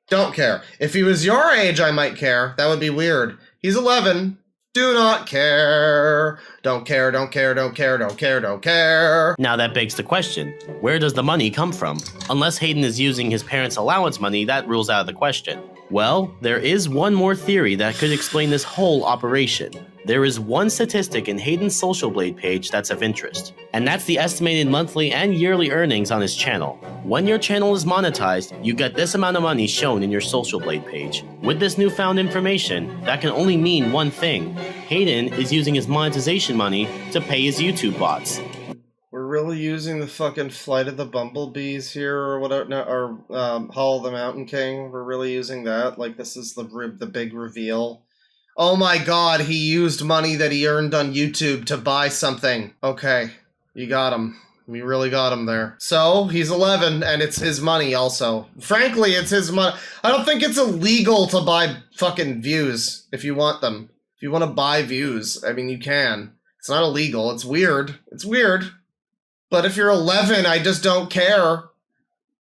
Don't care. If he was your age, I might care. That would be weird. He's 11. Do not care. Don't care, don't care, don't care, don't care, don't care. Now that begs the question, where does the money come from? Unless Hayden is using his parents' allowance money, that rules out the question. Well, there is one more theory that could explain this whole operation. There is one statistic in Hayden's Social Blade page that's of interest, and that's the estimated monthly and yearly earnings on his channel. When your channel is monetized, you get this amount of money shown in your Social Blade page. With this newfound information, that can only mean one thing. Hayden is using his monetization money to pay his YouTube bots. We're really using the fucking Flight of the Bumblebees here, or whatever, or Hall of the Mountain King. We're really using that. Like, this is the big reveal. Oh my god, he used money that he earned on YouTube to buy something. Okay, you got him. We really got him there. So, he's 11, and it's his money also. Frankly, it's his money. I don't think it's illegal to buy fucking views if you want them. If you want to buy views, I mean, you can. It's not illegal. It's weird. It's weird. But if you're 11, I just don't care.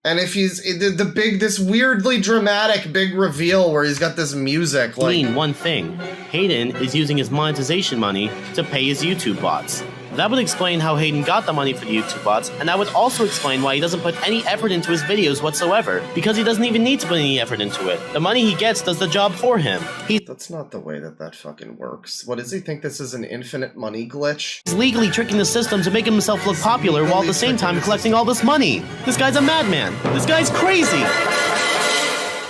And if he's this weirdly dramatic big reveal where he's got this music, like... Mean one thing. Hayden is using his monetization money to pay his YouTube bots. That would explain how Hayden got the money for the YouTube bots, and that would also explain why he doesn't put any effort into his videos whatsoever, because he doesn't even need to put any effort into it. The money he gets does the job for him. That's not the way that fucking works. What, does he think this is an infinite money glitch? He's legally tricking the system to make himself look popular while at the same time collecting all this money. This guy's a madman. This guy's crazy.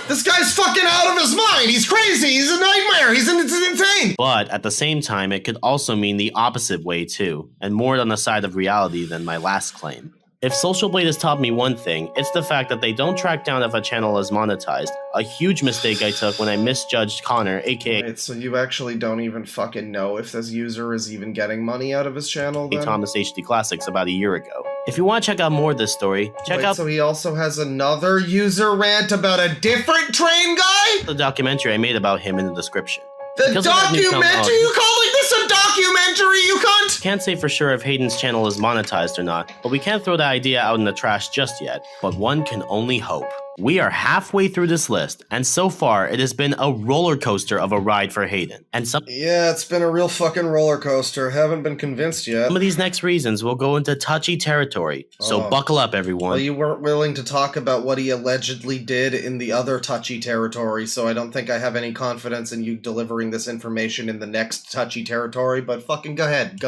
This guy's fucking out of his mind! He's crazy! He's a nightmare! He's insane! But at the same time, it could also mean the opposite way too, and more on the side of reality than my last claim. If Social Blade has taught me one thing, it's the fact that they don't track down if a channel is monetized. A huge mistake I took when I misjudged Connor, aka... Wait, so you actually don't even fucking know if this user is even getting money out of his channel, then? Thomas HD Classics about a year ago. If you want to check out more of this story, check out... So he also has another user rant about a different train guy? The documentary I made about him in the description. The documentary? You calling this a documentary, you cunt? Can't say for sure if Hayden's channel is monetized or not, but we can't throw that idea out in the trash just yet. But one can only hope. We are halfway through this list, and so far it has been a roller coaster of a ride for Hayden. And yeah, it's been a real fucking roller coaster. Haven't been convinced yet. Some of these next reasons will go into touchy territory, so buckle up, everyone. Well, you weren't willing to talk about what he allegedly did in the other touchy territory, so I don't think I have any confidence in you delivering this information in the next touchy territory, but fucking go ahead.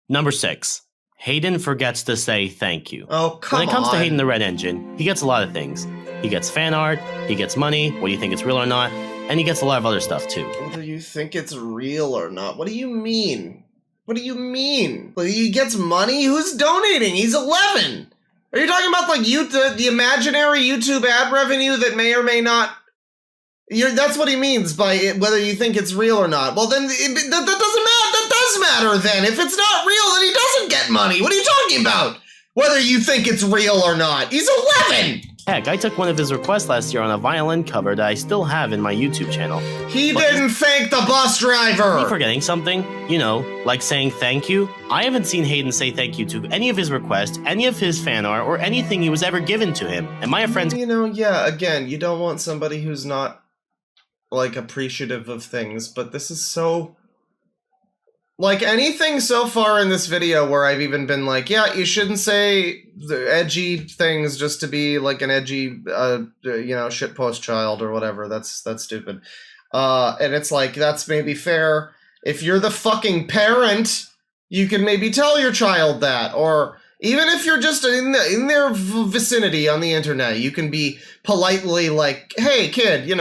Number 6. Hayden forgets to say thank you. Oh, come on. When it comes to Hayden the Red Engine, he gets a lot of things. He gets fan art, he gets money, what do you think it's real or not, and he gets a lot of other stuff too. Whether you think it's real or not, what do you mean? What do you mean? Like, he gets money? Who's donating? He's 11! Are you talking about, like, the imaginary YouTube ad revenue that may or may not... that's what he means by it, whether you think it's real or not. Well, then, that doesn't matter. That does matter, then. If it's not real, then he doesn't get money. What are you talking about? Whether you think it's real or not. He's 11! Heck, I took one of his requests last year on a violin cover that I still have in my YouTube channel. He didn't thank the bus driver! Are you forgetting something? You know, like saying thank you? I haven't seen Hayden say thank you to any of his requests, any of his fan art, or anything he was ever given to him. And my friends... You know, yeah, again, you don't want somebody who's not, like, appreciative of things, but this is so... Like, anything so far in this video where I've even been like, yeah, you shouldn't say the edgy things just to be, like, an edgy, shitpost child or whatever. That's stupid. And it's like, that's maybe fair. If you're the fucking parent, you can maybe tell your child that. Or even if you're just in their vicinity on the internet, you can be politely like, hey, kid,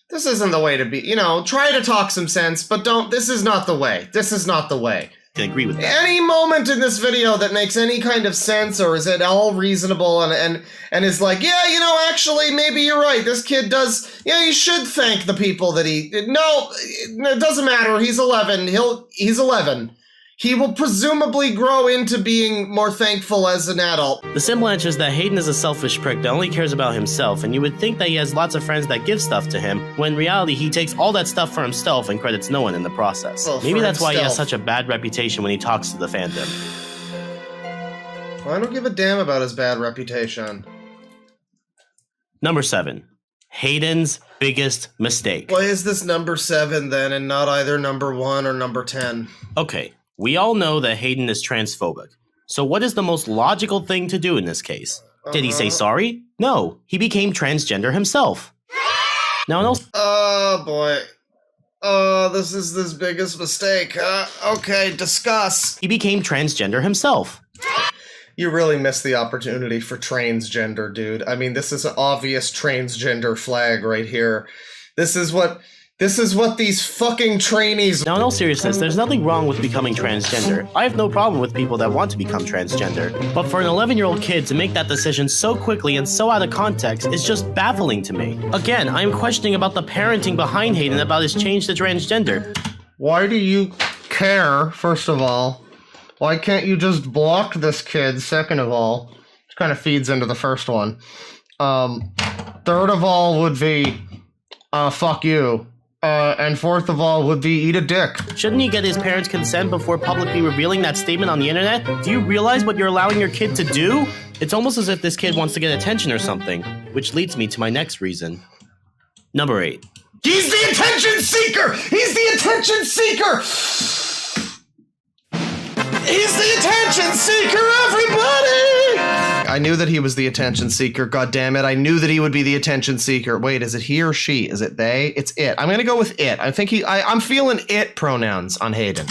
this isn't the way to be, try to talk some sense, but this is not the way. This is not the way. I agree with that. Any moment in this video that makes any kind of sense, or is it all reasonable and is like, yeah, actually, maybe you're right. This kid does, you should thank the people that no, it doesn't matter. He's 11. He's 11. He will presumably grow into being more thankful as an adult. The simple answer is that Hayden is a selfish prick that only cares about himself, and you would think that he has lots of friends that give stuff to him, when in reality he takes all that stuff for himself and credits no one in the process. Well, maybe that's why he has such a bad reputation when he talks to the fandom. Well, I don't give a damn about his bad reputation. Number 7. Hayden's biggest mistake. Why is this number 7 then, and not either number 1 or number 10? Okay. We all know that Hayden is transphobic. So what is the most logical thing to do in this case? Did he say sorry? No, he became transgender himself. Now, oh boy. Oh, this is his biggest mistake. Okay, discuss. He became transgender himself. You really missed the opportunity for transgender, dude. I mean, this is an obvious transgender flag right here. This is what these fucking trainees... Now, in all seriousness, there's nothing wrong with becoming transgender. I have no problem with people that want to become transgender. But for an 11-year-old kid to make that decision so quickly and so out of context is just baffling to me. Again, I am questioning about the parenting behind Hayden about his change to transgender. Why do you care, first of all? Why can't you just block this kid, second of all? Which kind of feeds into the first one. Third of all would be, fuck you. And fourth of all would be eat a dick. Shouldn't he get his parents' consent before publicly revealing that statement on the internet? Do you realize what you're allowing your kid to do? It's almost as if this kid wants to get attention or something, which leads me to my next reason. Number 8. He's the attention seeker! He's the attention seeker! He's the attention seeker, everybody! I knew that he was the attention seeker, god damn it. I knew that he would be the attention seeker. Wait, is it he or she? Is it they? It's it. I'm gonna go with it. I'm feeling it pronouns on Hayden.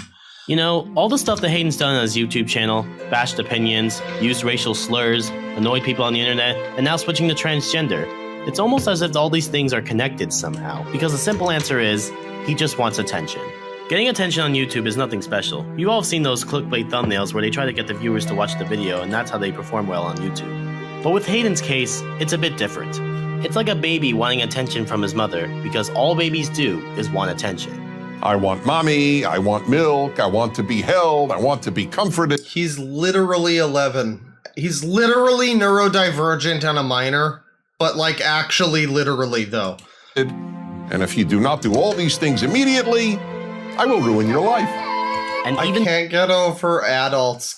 You know, all the stuff that Hayden's done on his YouTube channel, bashed opinions, used racial slurs, annoyed people on the internet, and now switching to transgender. It's almost as if all these things are connected somehow, because the simple answer is, he just wants attention. Getting attention on YouTube is nothing special. You all have seen those clickbait thumbnails where they try to get the viewers to watch the video, and that's how they perform well on YouTube. But with Hayden's case, it's a bit different. It's like a baby wanting attention from his mother, because all babies do is want attention. I want mommy, I want milk, I want to be held, I want to be comforted. He's literally 11. He's literally neurodivergent and a minor, but like actually literally though. And if you do not do all these things immediately, I will ruin your life. And I can't get over adults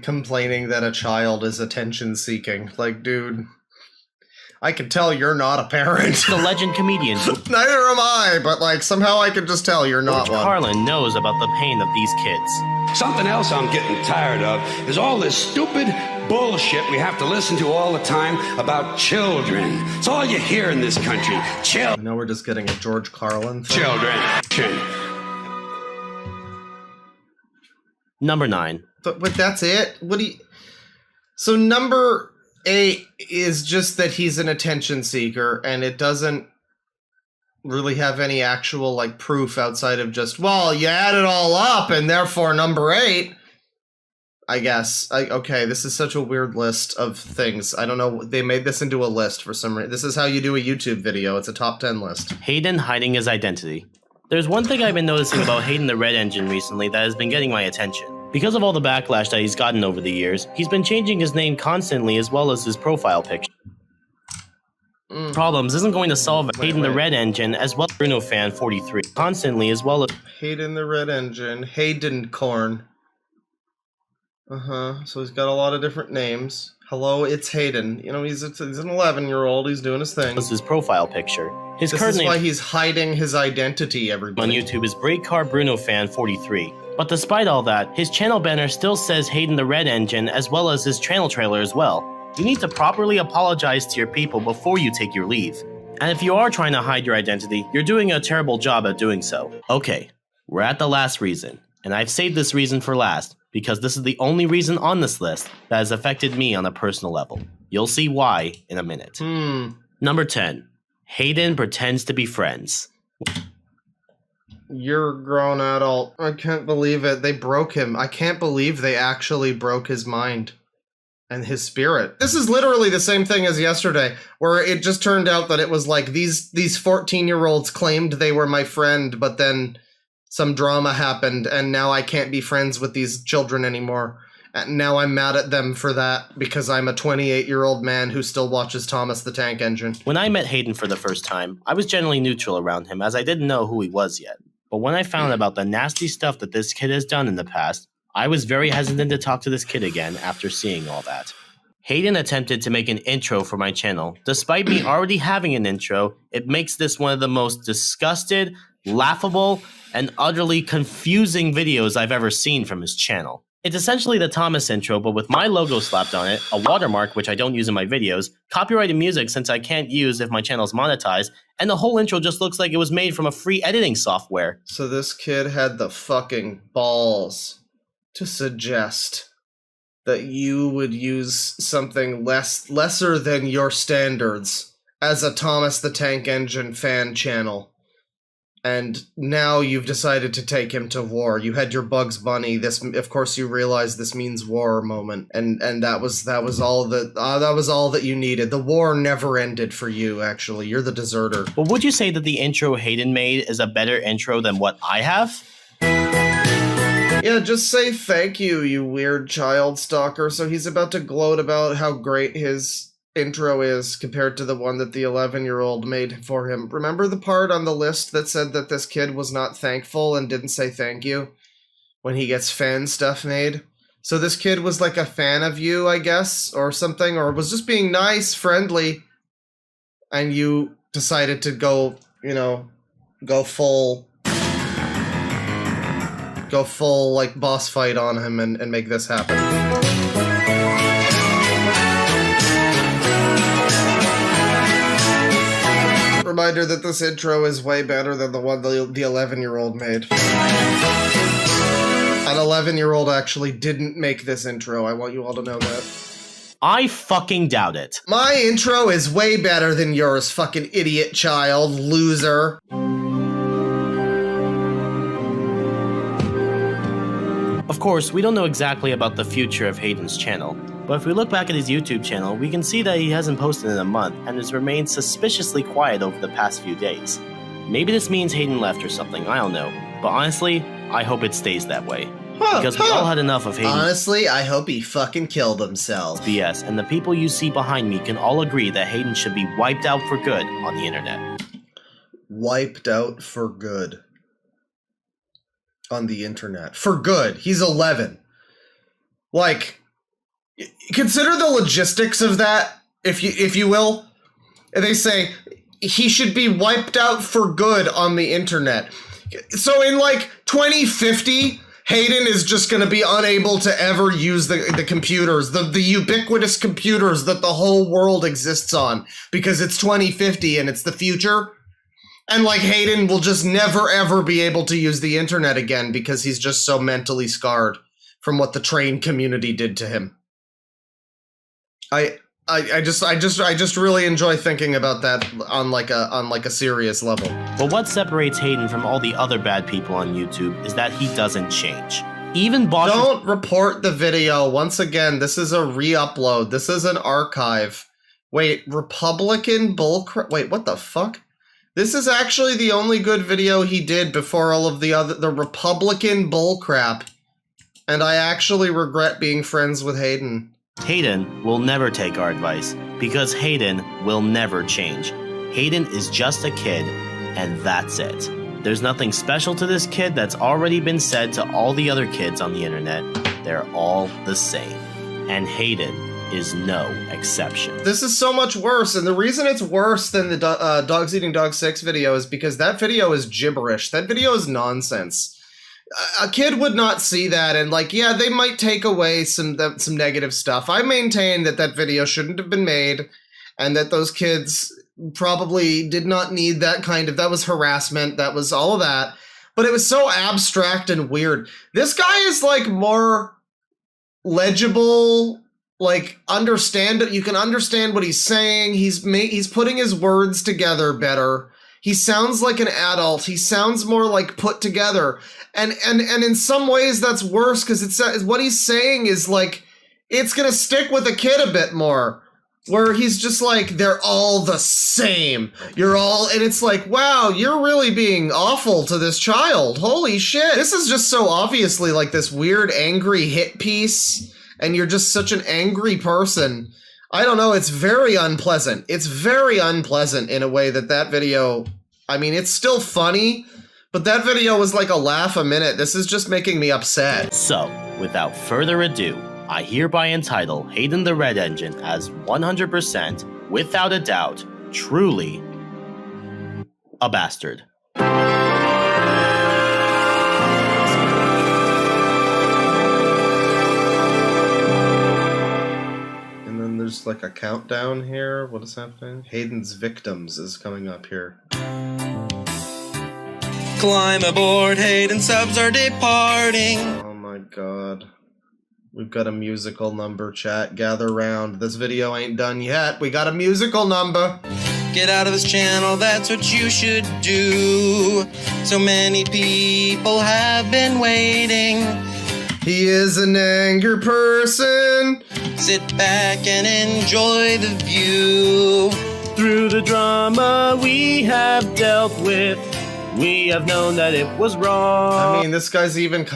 complaining that a child is attention seeking. Like, dude, I can tell you're not a parent. The legend comedian. Neither am I, but like somehow I can just tell you're not George one. Carlin knows about the pain of these kids. Something else I'm getting tired of is all this stupid bullshit we have to listen to all the time about children. It's all you hear in this country. I know we're just getting a George Carlin thing. Children. Number 9. But that's it? What do you... So number 8 is just that he's an attention seeker, and it doesn't really have any actual, like, proof outside of just, well, you add it all up, and therefore number 8, I guess. Okay, this is such a weird list of things. I don't know, they made this into a list for some reason. This is how you do a YouTube video. It's a top 10 list. Hayden hiding his identity. There's one thing I've been noticing about Hayden the Red Engine recently that has been getting my attention. Because of all the backlash that he's gotten over the years, he's been changing his name constantly as well as his profile picture. Problems isn't going to solve Hayden the Red Engine as well as Bruno Fan 43 constantly as well as Hayden the Red Engine, Hayden Corn. So he's got a lot of different names. Hello, it's Hayden. You know, he's an 11-year-old. He's doing his thing. This is his profile picture. His this current is name why he's hiding his identity, everybody. On YouTube is Breakcar Bruno Fan 43. But despite all that, his channel banner still says Hayden the Red Engine as well as his channel trailer as well. You need to properly apologize to your people before you take your leave. And if you are trying to hide your identity, you're doing a terrible job at doing so. Okay, we're at the last reason. And I've saved this reason for last, because this is the only reason on this list that has affected me on a personal level. You'll see why in a minute. Number 10. Hayden pretends to be friends. You're a grown adult. I can't believe it. They broke him. I can't believe they actually broke his mind and his spirit. This is literally the same thing as yesterday, where it just turned out that it was like these 14-year-olds claimed they were my friend, but then some drama happened, and now I can't be friends with these children anymore. And now I'm mad at them for that because I'm a 28-year-old man who still watches Thomas the Tank Engine. When I met Hayden for the first time, I was generally neutral around him as I didn't know who he was yet. But when I found about the nasty stuff that this kid has done in the past, I was very hesitant to talk to this kid again after seeing all that. Hayden attempted to make an intro for my channel. Despite me already having an intro, it makes this one of the most disgusted, laughable, and utterly confusing videos I've ever seen from his channel. It's essentially the Thomas intro, but with my logo slapped on it, a watermark which I don't use in my videos, copyrighted music since I can't use if my channel's monetized, and the whole intro just looks like it was made from a free editing software. So this kid had the fucking balls to suggest that you would use something lesser than your standards as a Thomas the Tank Engine fan channel. And now you've decided to take him to war. You had your Bugs Bunny. This, of course, you realize this means war moment, and that was all that you needed. The war never ended for you. Actually, you're the deserter. But would you say that the intro Hayden made is a better intro than what I have? Yeah, just say thank you, you weird child stalker. So he's about to gloat about how great his intro is compared to the one that the 11-year-old made for him. Remember the part on the list that said that this kid was not thankful and didn't say thank you when he gets fan stuff made? So this kid was like a fan of you, I guess, or something, or was just being nice, friendly, and you decided to go full like boss fight on him and make this happen. Reminder that this intro is way better than the one the 11-year-old made. An 11-year-old actually didn't make this intro. I want you all to know that. I fucking doubt it. My intro is way better than yours, fucking idiot child, loser. Of course, we don't know exactly about the future of Hayden's channel, but if we look back at his YouTube channel, we can see that he hasn't posted in a month and has remained suspiciously quiet over the past few days. Maybe this means Hayden left or something, I don't know, but honestly, I hope it stays that way. Because we all had enough of Hayden. Honestly, I hope he fucking killed himself. BS, and the people you see behind me can all agree that Hayden should be wiped out for good on the internet. Wiped out for good. On the internet. For good. He's 11. Like, consider the logistics of that, if you will. they say he should be wiped out for good on the internet. So in like 2050, Hayden is just going to be unable to ever use the computers, the ubiquitous computers that the whole world exists on, because it's 2050 and it's the future. And like Hayden will just never ever be able to use the internet again because he's just so mentally scarred from what the train community did to him. I just really enjoy thinking about that on like a serious level. But what separates Hayden from all the other bad people on YouTube is that he doesn't change. Even Bosch— Don't report the video. Once again, this is a re-upload. This is an archive. Wait, Republican bullcrap? Wait, what the fuck? This is actually the only good video he did before all of the Republican bullcrap. And I actually regret being friends with Hayden. Hayden will never take our advice because Hayden will never change. Hayden is just a kid, and that's it. There's nothing special to this kid that's already been said to all the other kids on the internet. They're all the same. And Hayden is no exception. This is so much worse, and the reason it's worse than the Dogs Eating Dog 6 video is because that video is gibberish. That video is nonsense. A kid would not see that, and like, yeah, they might take away some negative stuff. I maintain that that video shouldn't have been made, and that those kids probably did not need that that was harassment, that was all of that. But it was so abstract and weird. This guy is like more legible, like you can understand what he's saying. He's putting his words together better. He sounds like an adult. He sounds more like put together. And in some ways that's worse because it's what he's saying is like, it's going to stick with a kid a bit more. Where he's just like, they're all the same. And it's like, wow, you're really being awful to this child. Holy shit. This is just so obviously like this weird angry hit piece. And you're just such an angry person. I don't know, it's very unpleasant. It's very unpleasant in a way that video, I mean, it's still funny, but that video was like a laugh a minute. This is just making me upset. So, without further ado, I hereby entitle Hayden the Red Engine as 100%, without a doubt, truly, a bastard. There's like a countdown here. What is happening? Hayden's Victims is coming up here. Climb aboard, Hayden subs are departing. Oh my god. We've got a musical number, chat. Gather round. This video ain't done yet. We got a musical number. Get out of this channel, that's what you should do. So many people have been waiting. He is an angry person. Sit back and enjoy the view. Through the drama we have dealt with, we have known that it was wrong. I mean, this guy's even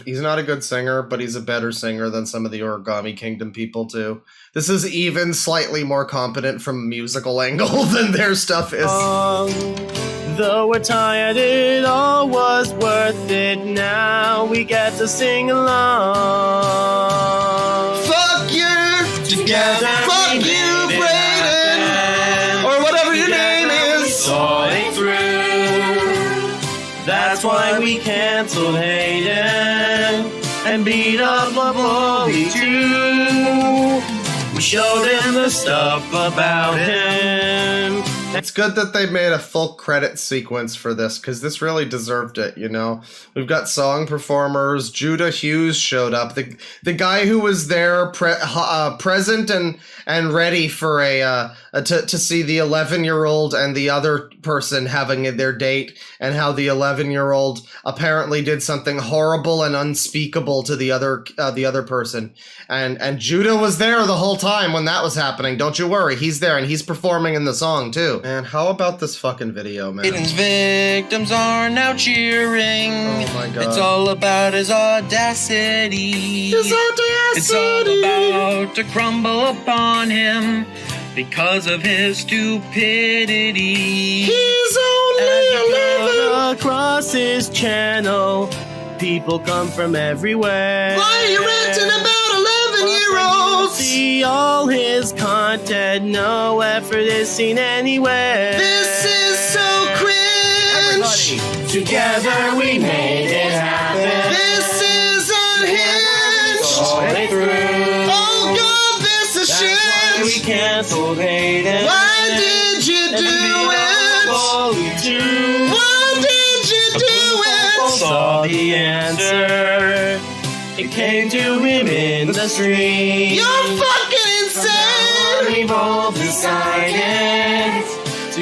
he's not a good singer, but he's a better singer than some of the Origami Kingdom people too. This is even slightly more competent from a musical angle than their stuff is. Though we're tired, it all was worth it. Now we get to sing along. Fuck you! Together! Fuck you, Brayden! Or whatever your name is! Saw it through. That's why we canceled Hayden and beat up Lovely too. We showed him the stuff about him. It's good that they made a full credit sequence for this, because this really deserved it, you know? We've got song performers. Judah Hughes showed up. The guy who was there present and ready for to see the 11-year-old and the other person having their date, and how the 11-year-old apparently did something horrible and unspeakable to the other person. And Judah was there the whole time when that was happening. Don't you worry. He's there and he's performing in the song too. Man, how about this fucking video, man? Hayden's victims are now cheering. Oh my god. It's all about his audacity. It's all about to crumble upon him because of his stupidity. He's only 11. Across his channel, people come from everywhere. Why are you ranting about 11-year-olds? See all his content, no effort is seen anywhere. This is so cringe. Everybody, together we made it happen. This is unhinged. Saw it through. Oh God, this is That's why we shit. canceled Hayden. Why did you do it? Why did you do it? Saw the answer. It came to him in the street. You're fucking insane. We've all decided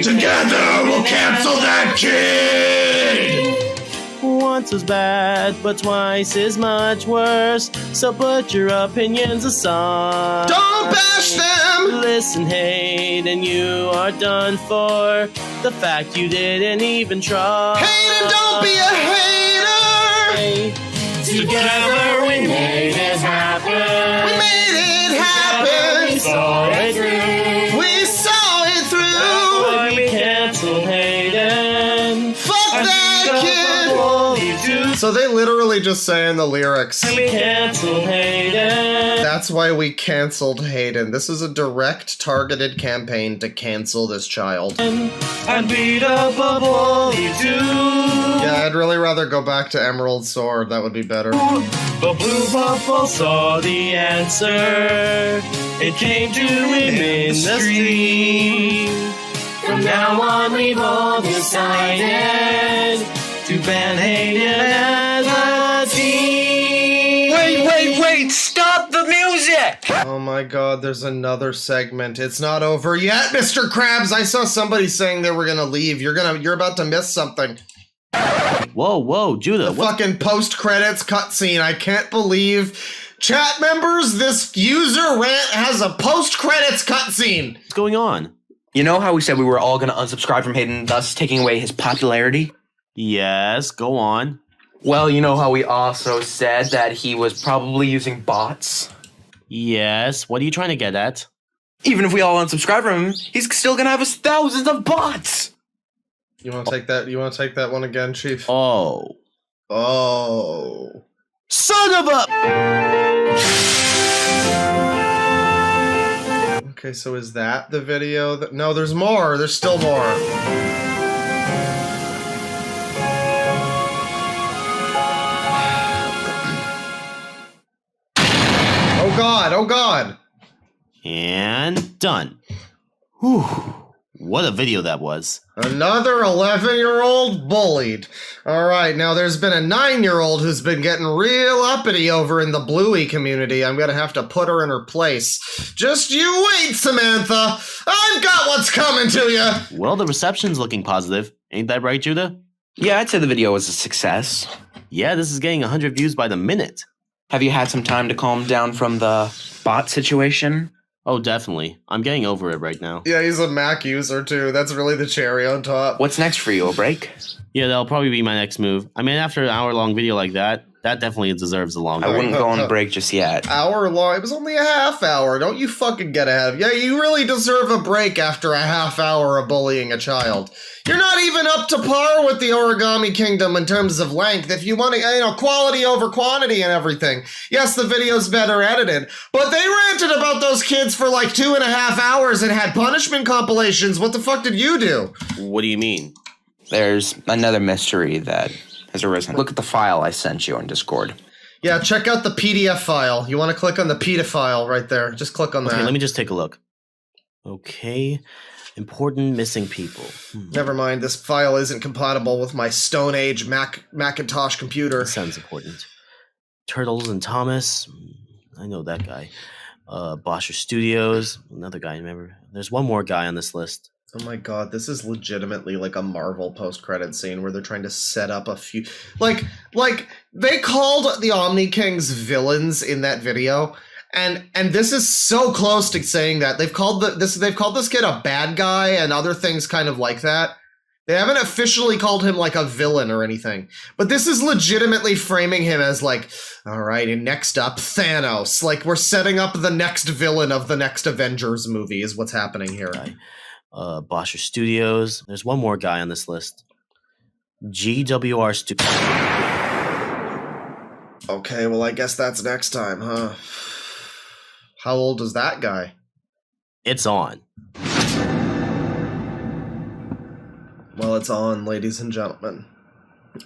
Together we'll cancel that kid! once was bad, but twice is much worse. So put your opinions aside. Don't bash them. Listen, hate, and you are done for. The fact you didn't even try. Hayden, don't be a hater. Together we made it happen. We made it happen. We saw it through. We saw it through. That's why we canceled Hayden. Fuck that kid. So they literally just say in the lyrics, We canceled Hayden. that's why we canceled Hayden. This is a direct targeted campaign to cancel this child. And beat up a bully too. Yeah, I'd really rather go back to Emerald Sword. That would be better. The blue puffball saw the answer. It came to him in the street. From now on, we've all decided to ban Hayden as a team. Wait, stop the music! Oh my God, there's another segment. It's not over yet, Mr. Krabs. I saw somebody saying they were gonna leave. You're about to miss something. Whoa, Judah. The fucking post-credits cutscene. I can't believe. Chat members, this user rant has a post-credits cutscene. What's going on? You know how we said we were all gonna unsubscribe from Hayden, thus taking away his popularity? Yes, go on. Well, you know how we also said that he was probably using bots? Yes, what are you trying to get at? Even if we all unsubscribe from him, he's still gonna have his thousands of bots! You want to take that? You want to take that one again, Chief? Oh. Son of a... Okay, so is that the video? No, there's more. There's still more. Oh God. And done. Whew. What a video that was. Another 11-year-old bullied. Alright, now there's been a 9-year-old who's been getting real uppity over in the Bluey community. I'm gonna have to put her in her place. Just you wait, Samantha. I've got what's coming to you. Well, the reception's looking positive. Ain't that right, Judah? Yeah, I'd say the video was a success. Yeah, this is getting 100 views by the minute. Have you had some time to calm down from the bot situation? Oh, definitely. I'm getting over it right now. Yeah, he's a Mac user too. That's really the cherry on top. What's next for you, a break? Yeah, that'll probably be my next move. I mean, after an hour-long video like that, that definitely deserves a long I break. wouldn't go on break just yet. Hour long? It was only a half hour. Don't you fucking get ahead of Yeah, you really deserve a break after a half hour of bullying a child. You're not even up to par with the Origami Kingdom in terms of length. If you want to, quality over quantity and everything. Yes, the video's better edited, but they ranted about those kids for like 2.5 hours and had punishment compilations. What the fuck did you do? What do you mean? There's another mystery that has arisen. Look at the file I sent you on Discord. Yeah, check out the PDF file. You want to click on the PETA file right there. Just click on that. Okay, let me just take a look. Okay. Important missing people. Never mind, this file isn't compatible with my Stone Age Macintosh computer. That sounds important. Turtles and Thomas. I know that guy. Bosher Studios. Another guy, remember? There's one more guy on this list. Oh my god, this is legitimately like a Marvel post-credit scene where they're trying to set up a few... Like, they called the Omni Kings villains in that video, and this is so close to saying that. They've called this kid a bad guy and other things kind of like that. They haven't officially called him like a villain or anything, but this is legitimately framing him as like, all right, and next up, Thanos. Like, we're setting up the next villain of the next Avengers movie is what's happening here. Bosher Studios. There's one more guy on this list. GWR Studios. Okay, well, I guess that's next time, huh? How old is that guy? It's on. Well, it's on, ladies and gentlemen.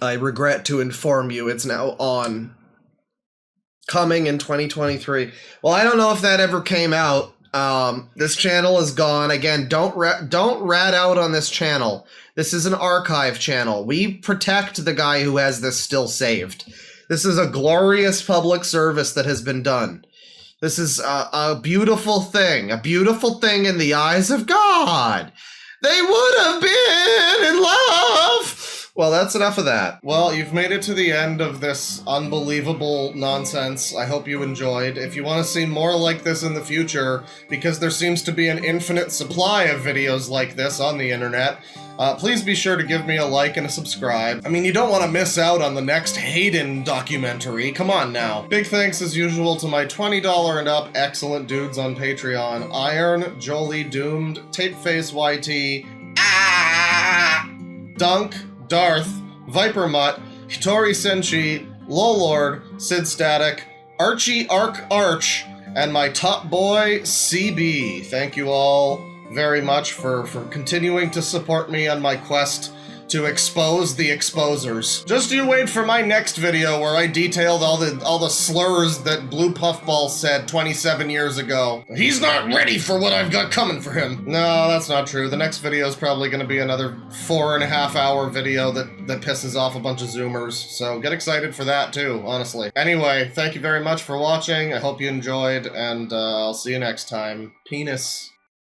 I regret to inform you it's now on. Coming in 2023. Well, I don't know if that ever came out. This channel is gone. Again, don't rat out on this channel. This is an archive channel. We protect the guy who has this still saved. This is a glorious public service that has been done. This is a beautiful thing in the eyes of God. They would have been in love. Well, that's enough of that. Well, you've made it to the end of this unbelievable nonsense. I hope you enjoyed. If you want to see more like this in the future, because there seems to be an infinite supply of videos like this on the internet, please be sure to give me a like and a subscribe. I mean, you don't want to miss out on the next Hayden documentary. Come on now. Big thanks as usual to my $20 and up excellent dudes on Patreon. Iron, Jolie, Doomed, Tapeface YT, Dunk, Darth, Viper Mutt, Hitori Senshi, Lolord, Sid Static, Archie Arch, and my top boy, CB. Thank you all very much for continuing to support me on my quest to expose the exposers. Just you wait for my next video where I detailed all the slurs that BluePuffball said 27 years ago. He's not ready for what I've got coming for him. No, that's not true. The next video is probably going to be another 4.5 hour video that pisses off a bunch of Zoomers. So get excited for that too, honestly. Anyway, thank you very much for watching. I hope you enjoyed, and I'll see you next time. Penis.